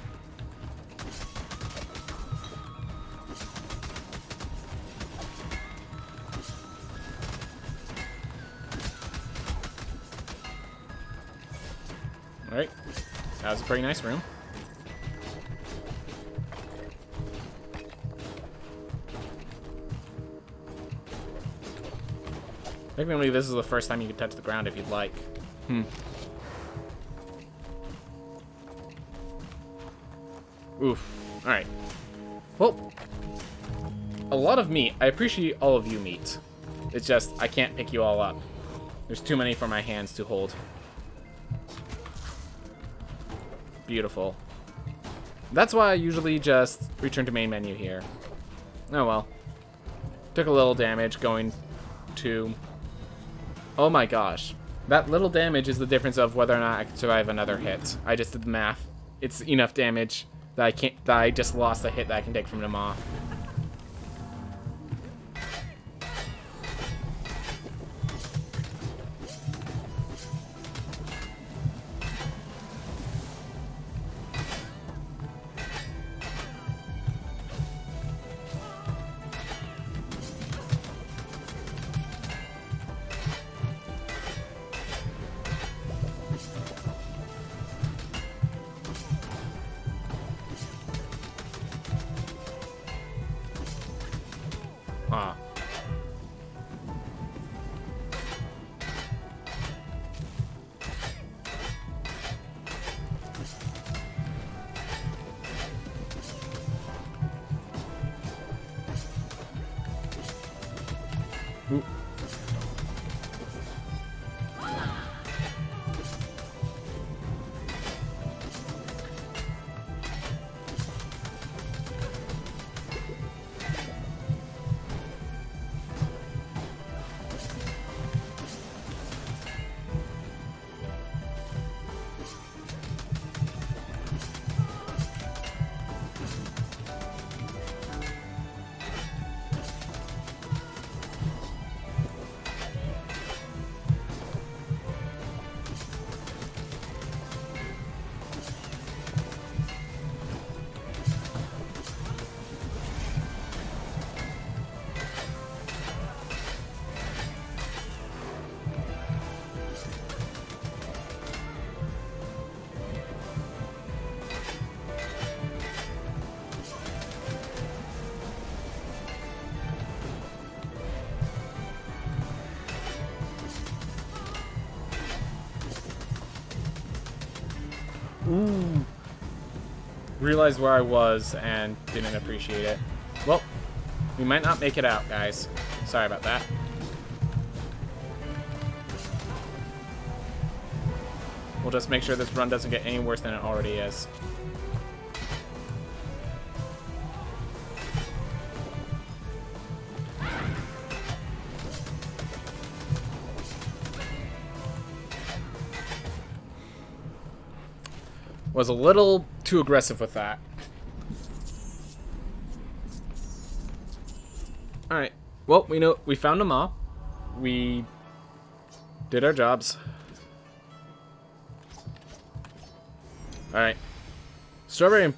Alright. That was a pretty nice room. Technically, this is the first time you can touch the ground if you'd like. Oof. Alright. Well, a lot of meat. I appreciate all of you meat. It's just, I can't pick you all up. There's too many for my hands to hold. Beautiful. That's why I usually just return to main menu here. Oh well. Took a little damage going to... Oh my gosh. That little damage is the difference of whether or not I can survive another hit. I just did the math. It's enough damage that I can't, that I just lost a hit that I can take from Nama. Ah. Ooh. Ooh. Realized where I was and didn't appreciate it. Well, we might not make it out, guys. Sorry about that. We'll just make sure this run doesn't get any worse than it already is. Was a little too aggressive with that. Alright. Well, we found them all. We did our jobs. Alright. Strawberry.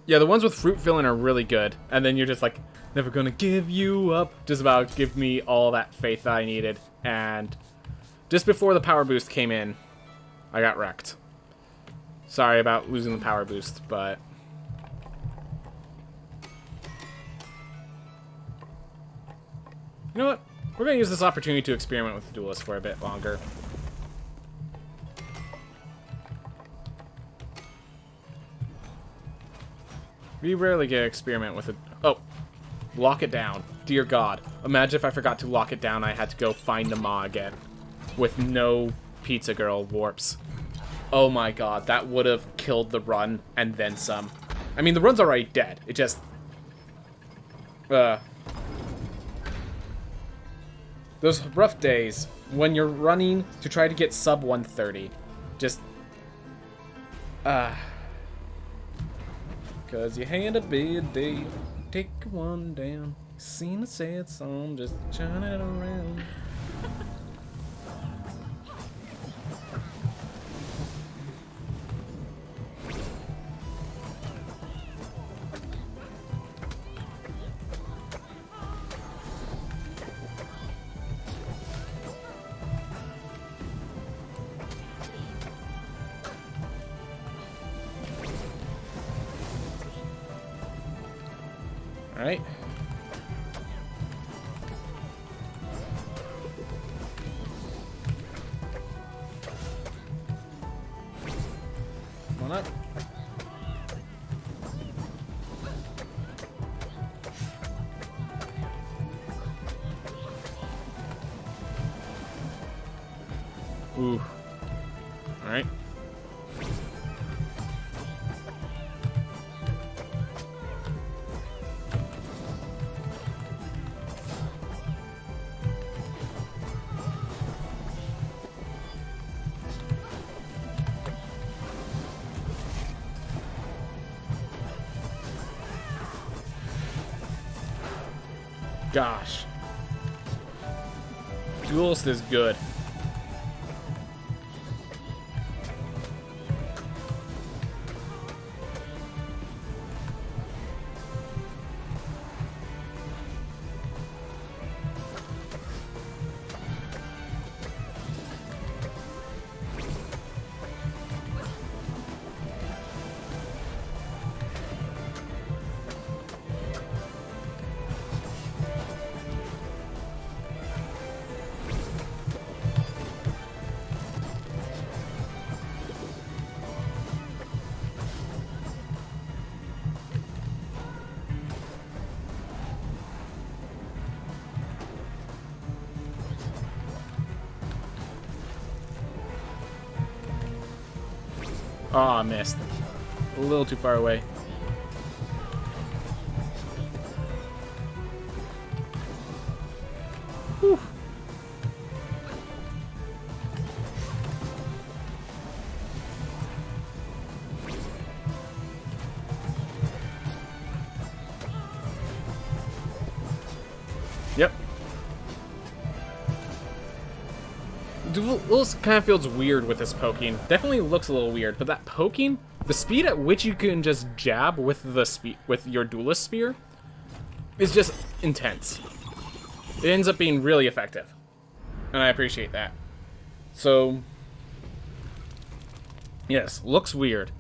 Yeah, the ones with fruit filling are really good. And then you're just like, never gonna give you up. Just about give me all that faith that I needed. And just before the power boost came in, I got wrecked. Sorry about losing the power boost, but... You know what? We're gonna use this opportunity to experiment with the duelist for a bit longer. We rarely get to experiment with it. Oh, lock it down. Dear God. Imagine if I forgot to lock it down, I had to go find the Ma again. With no Pizza Girl warps. Oh my God, that would have killed the run and then some. I mean, the run's already dead. It just... Those rough days when you're running to try to get sub 130. Just... Cause you had a bad day, take one down. Sing a sad song, just churn it around. Alright. Come on up. Ooh. Alright. Gosh. Duelist is good. Oh, I missed. A little too far away. Whew. Yep. Duelist kind of feels weird with this poking. Definitely looks a little weird, but that poking, the speed at which you can just jab with your duelist spear is just intense. It ends up being really effective, and I appreciate that. So, yes, looks weird.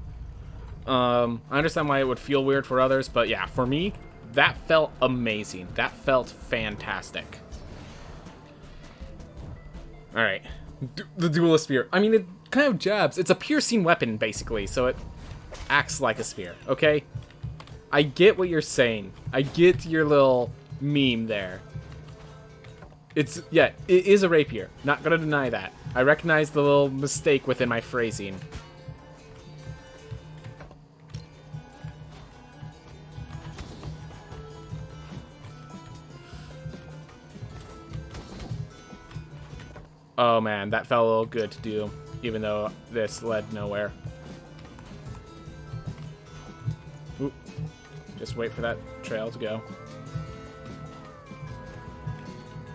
I understand why it would feel weird for others, but yeah, for me, that felt amazing. That felt fantastic. All right. The duelist spear. I mean, it kind of jabs. It's a piercing weapon, basically, so it acts like a spear, okay? I get what you're saying. I get your little meme there. Yeah, it is a rapier. Not gonna deny that. I recognize the little mistake within my phrasing. Oh man, that felt a little good to do, even though this led nowhere. Just wait for that trail to go.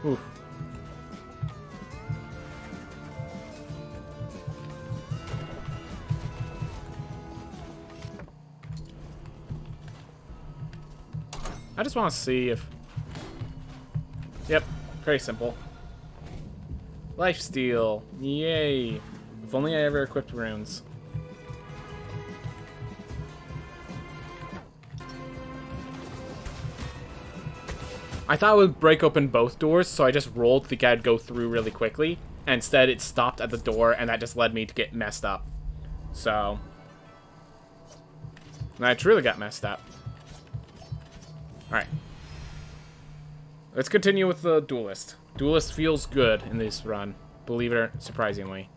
Ooh. I just want to see if... Yep, very simple. Lifesteal. Yay. If only I ever equipped runes. I thought it would break open both doors, so I just rolled to think I'd go through really quickly. And instead, it stopped at the door, and that just led me to get messed up. So... And I truly got messed up. Alright. Let's continue with the Duelist. Duelist feels good in this run. Believe it or surprisingly.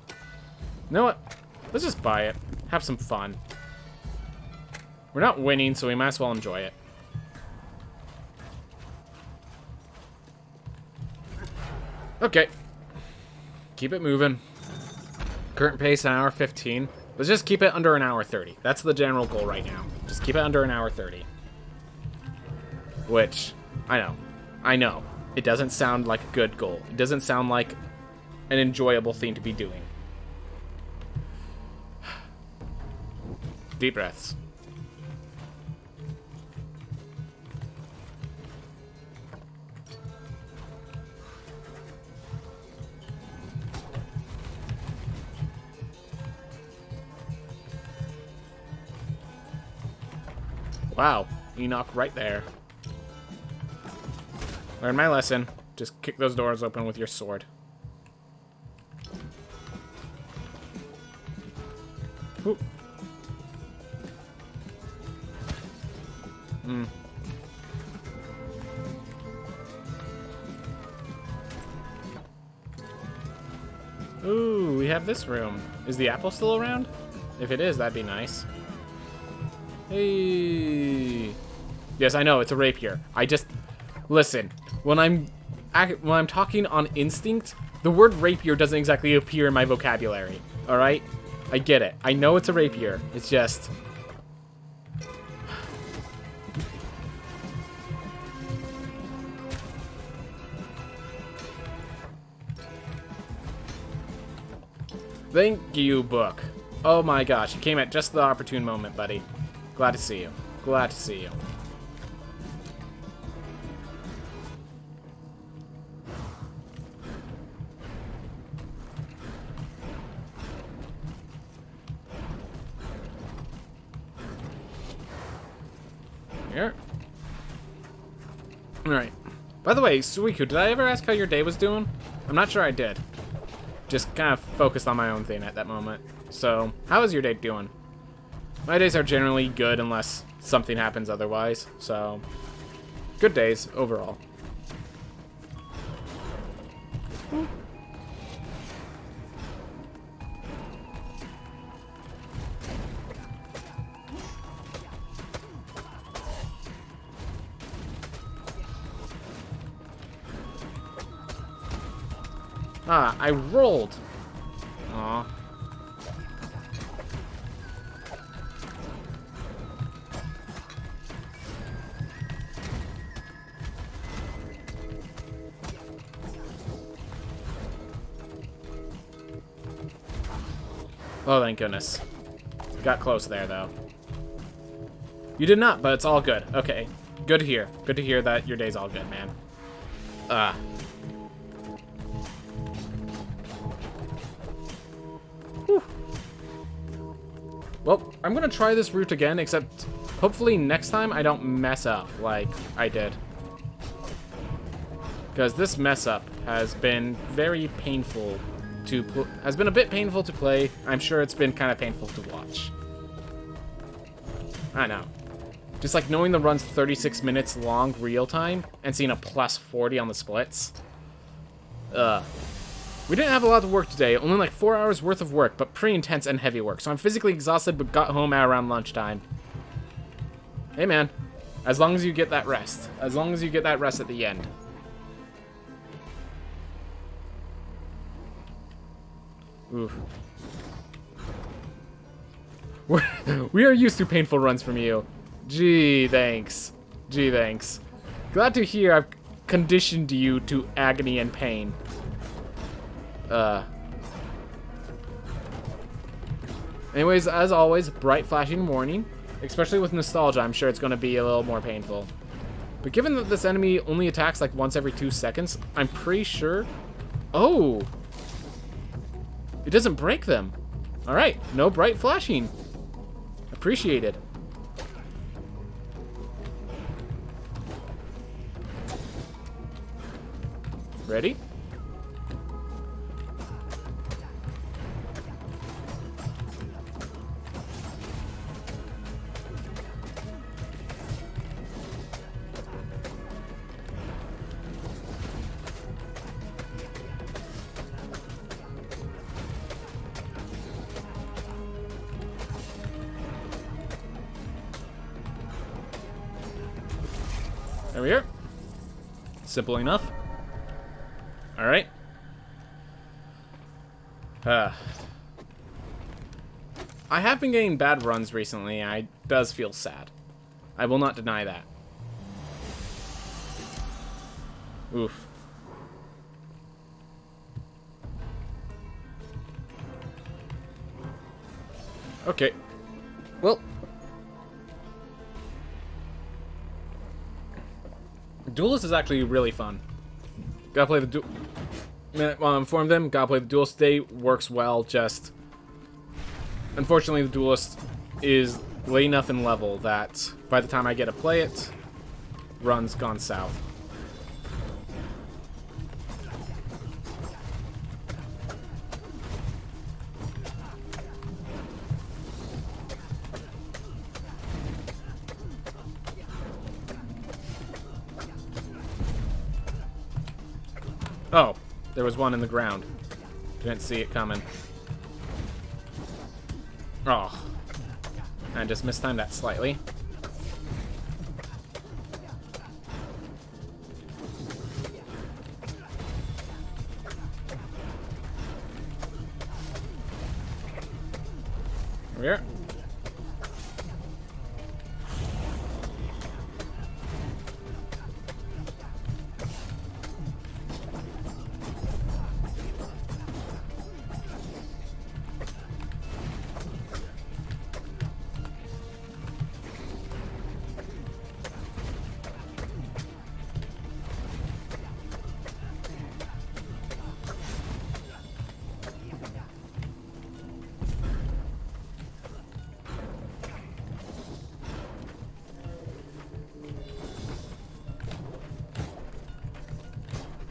You know what? Let's just buy it. Have some fun. We're not winning, so we might as well enjoy it. Okay. Keep it moving. Current pace, an hour 15. Let's just keep it under an hour 30. That's the general goal right now. Just keep it under an hour 30. Which, I know. It doesn't sound like a good goal. It doesn't sound like an enjoyable thing to be doing. Deep breaths. Wow, Enoch right there. Learn my lesson. Just kick those doors open with your sword. Ooh. Ooh, we have this room. Is the apple still around? If it is, that'd be nice. Hey. Yes, I know, it's a rapier. I just... Listen, when I'm talking on instinct, the word rapier doesn't exactly appear in my vocabulary. Alright? I get it. I know it's a rapier. It's just... Thank you, book. Oh my gosh, you came at just the opportune moment, buddy. Glad to see you. Glad to see you. Here. Alright. By the way, Suiku, did I ever ask how your day was doing? I'm not sure I did. Just kind of focused on my own thing at that moment. So, how is your day doing? My days are generally good unless something happens otherwise. So, good days overall. Ah, I rolled. Aw. Oh, thank goodness. Got close there, though. You did not, but it's all good. Okay. Good to hear. Good to hear that your day's all good, man. Whew. Well, I'm gonna try this route again, except hopefully next time I don't mess up like I did. Because this mess up has been very painful has been a bit painful to play. I'm sure it's been kind of painful to watch. I know. Just like knowing the run's 36 minutes long real time and seeing a plus 40 on the splits. We didn't have a lot of work today, only like 4 hours worth of work, but pretty intense and heavy work. So I'm physically exhausted, but got home at around lunchtime. Hey man, as long as you get that rest. As long as you get that rest at the end. Oof. We are used to painful runs from you. Gee, thanks. Gee, thanks. Glad to hear I've conditioned you to agony and pain. Anyways, as always, bright flashing warning. Especially with nostalgia, I'm sure it's going to be a little more painful. But given that this enemy only attacks like once every 2 seconds, I'm pretty sure... Oh! It doesn't break them. Alright, no bright flashing. Appreciated. Ready? There we are. Simple enough. Alright. I have been getting bad runs recently, and it does feel sad. I will not deny that. Oof. Okay. Well. Duelist is actually really fun. Gotta play the well, I'm informed them. Gotta play the Duelist today. Works well. Just unfortunately, the Duelist is late enough in level that by the time I get to play it, run's gone south. Oh, there was one in the ground. Didn't see it coming. Oh. I just mistimed that slightly. Here we are.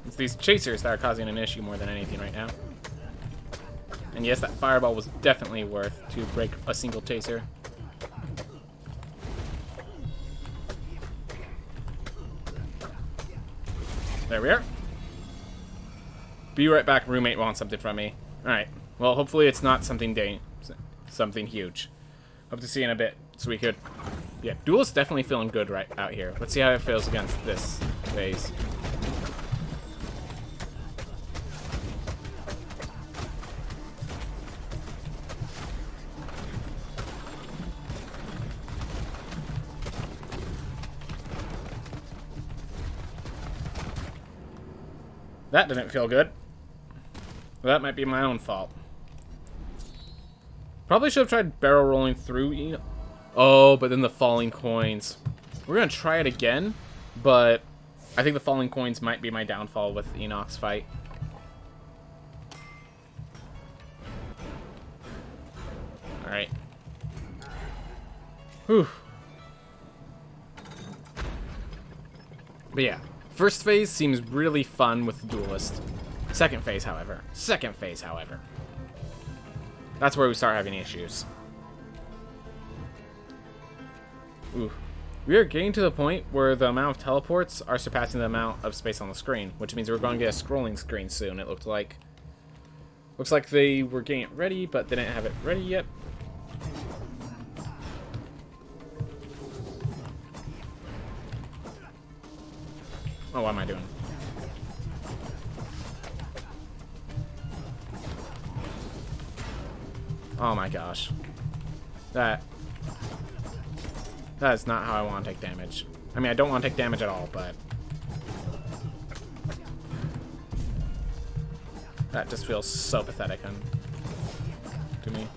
It's these chasers that are causing an issue more than anything right now. And yes, that fireball was definitely worth to break a single chaser. There we are. Be right back, roommate wants something from me. Alright, well hopefully it's not something huge. Hope to see you in a bit, so we could... Yeah, Duel's definitely feeling good right out here. Let's see how it feels against this phase. That didn't feel good. Well, that might be my own fault. Probably should have tried barrel rolling through. Oh, but then the falling coins. We're going to try it again, but I think the falling coins might be my downfall with Enoch's fight. Alright. Whew. But yeah. First phase seems really fun with the Duelist. Second phase, however. That's where we start having issues. Ooh. We are getting to the point where the amount of teleports are surpassing the amount of space on the screen, which means we're going to get a scrolling screen soon, it looked like. Looks like they were getting it ready, but didn't have it ready yet. Oh, what am I doing? Oh my gosh. That is not how I want to take damage. I mean, I don't want to take damage at all, but that just feels so pathetic to me.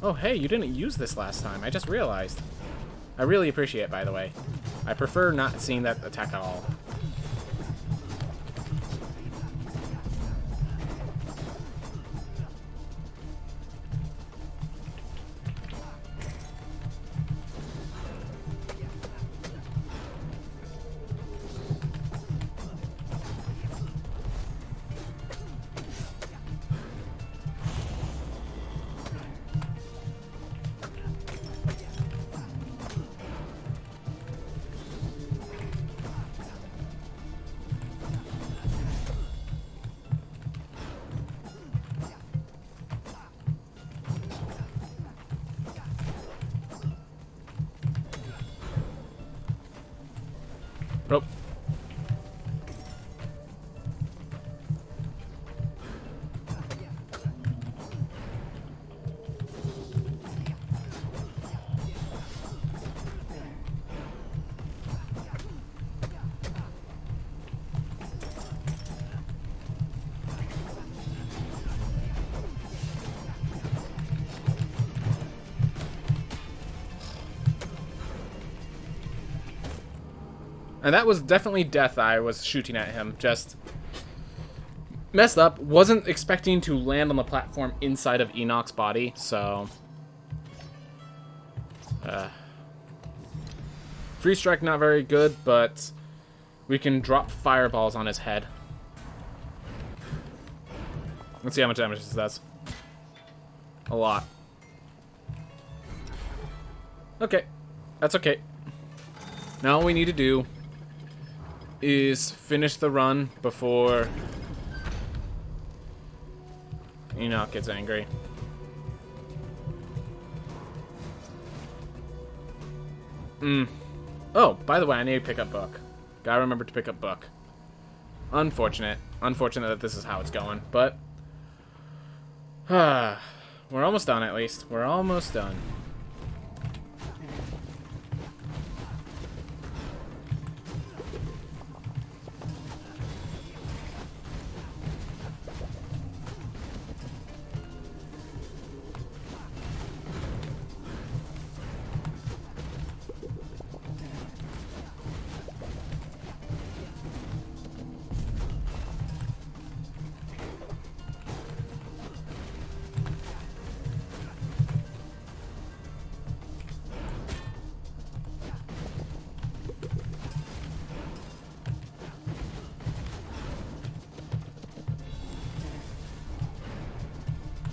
Oh, hey, you didn't use this last time. I just realized. I really appreciate it, by the way. I prefer not seeing that attack at all. Nope. And that was definitely death I was shooting at him. Just messed up. Wasn't expecting to land on the platform inside of Enoch's body, so... Free strike not very good, but we can drop fireballs on his head. Let's see how much damage this does. A lot. Okay. That's okay. Now all we need to do is finish the run before Enoch gets angry. Oh, by the way, I need to pick up book. Gotta remember to pick up book. Unfortunate. Unfortunate that this is how it's going, but we're almost done at least. We're almost done.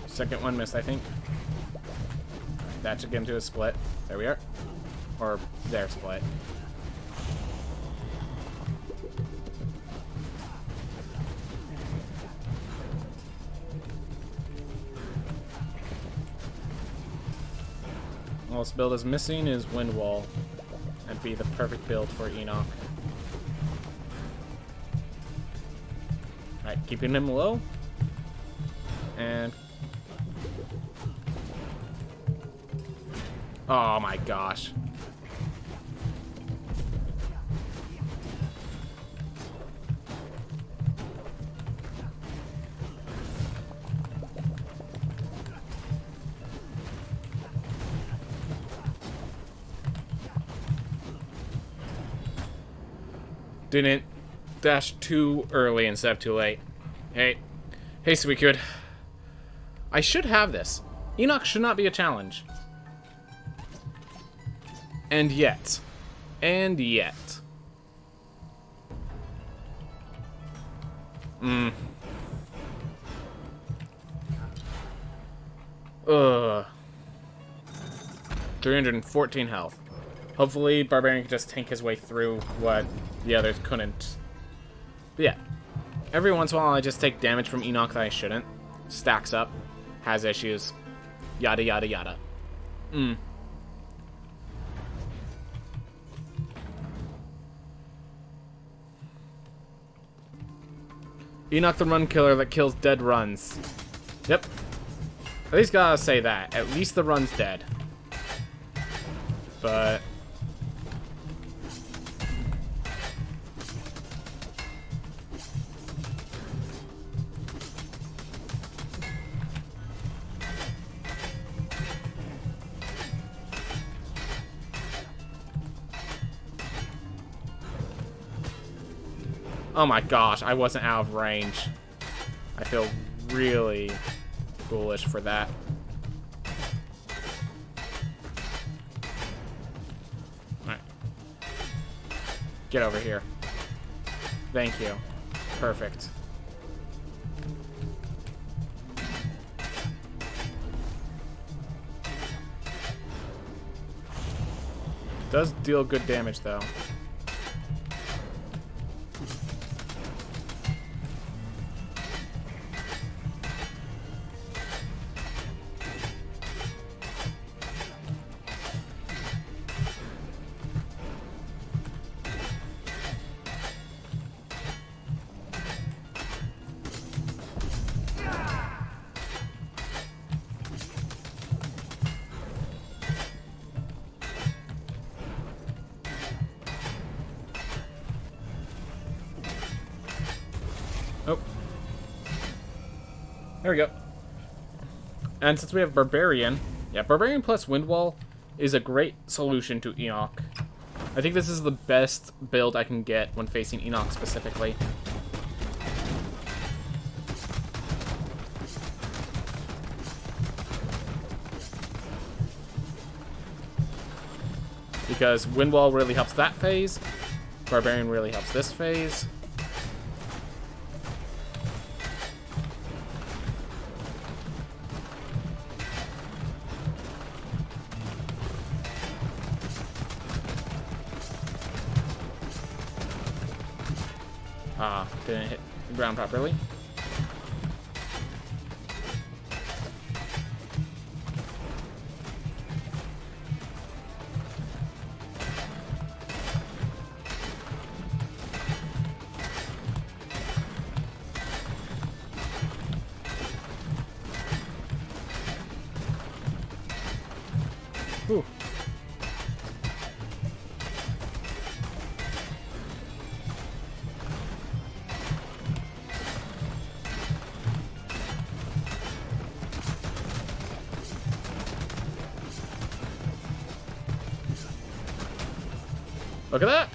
Second one missed, I think. That should get him to a split. There we are. Or their split. All this build is missing is Wind Wall. And be the perfect build for Enoch. Alright, keeping him low. And oh my gosh. Didn't dash too early instead of too late. Hey, sweet kid. I should have this. Enoch should not be a challenge. And yet. Ugh. 314 health. Hopefully, Barbarian can just tank his way through what the others couldn't. But yeah. Every once in a while, I just take damage from Enoch that I shouldn't. Stacks up. Has issues. Yada, yada, yada. Enoch the run killer that kills dead runs. Yep. least gotta say that. At least the run's dead. But... oh my gosh, I wasn't out of range. I feel really foolish for that. Alright. Get over here. Thank you. Perfect. Does deal good damage though. Oh. There we go. And since we have Barbarian, yeah, Barbarian plus Windwall is a great solution to Enoch. I think this is the best build I can get when facing Enoch specifically. Because Windwall really helps that phase, Barbarian really helps this phase. Didn't hit the ground properly. Ooh. Look at that!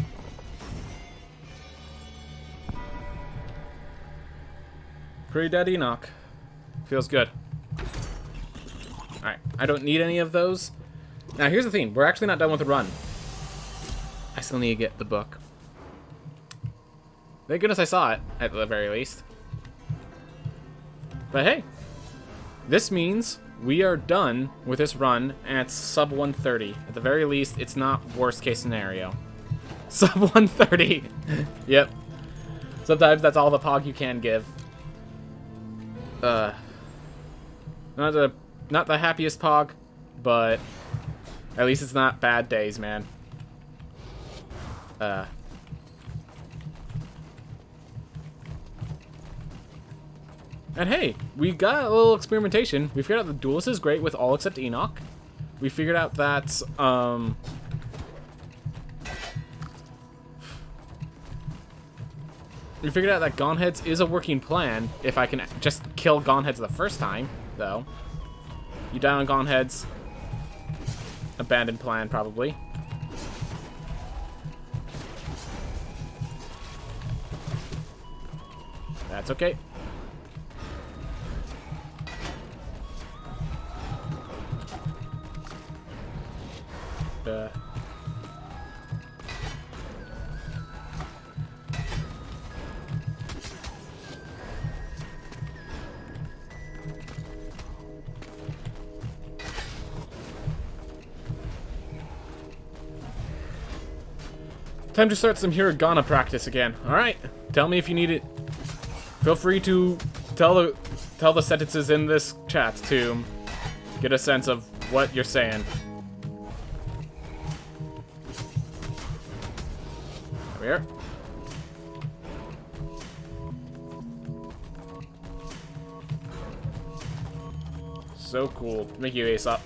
Pretty dead Enoch. Feels good. Alright, I don't need any of those. Now here's the thing, we're actually not done with the run. I still need to get the book. Thank goodness I saw it, at the very least. But hey, this means we are done with this run, and it's sub 130. At the very least, it's not worst case scenario. Sub 130. Yep. Sometimes that's all the pog you can give. Not the happiest pog, but at least it's not bad days, man. And hey, we got a little experimentation. We figured out the Duelist is great with all except Enoch. We figured out that Gongheads is a working plan if I can just kill Gongheads the first time, though. You die on Gongheads. Abandoned plan, probably. That's okay. Time to start some hiragana practice again. Alright, tell me if you need it. Feel free to tell the sentences in this chat to get a sense of what you're saying. There we are. So cool. Thank you, Ace Up.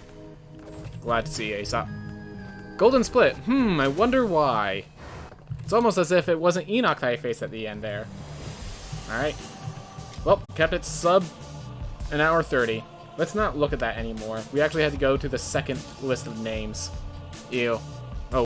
Glad to see you, Ace Up. Golden Split. I wonder why. It's almost as if it wasn't Enoch that I faced at the end there. Alright. Well, kept it sub an hour 30. Let's not look at that anymore. We actually had to go to the second list of names. Ew.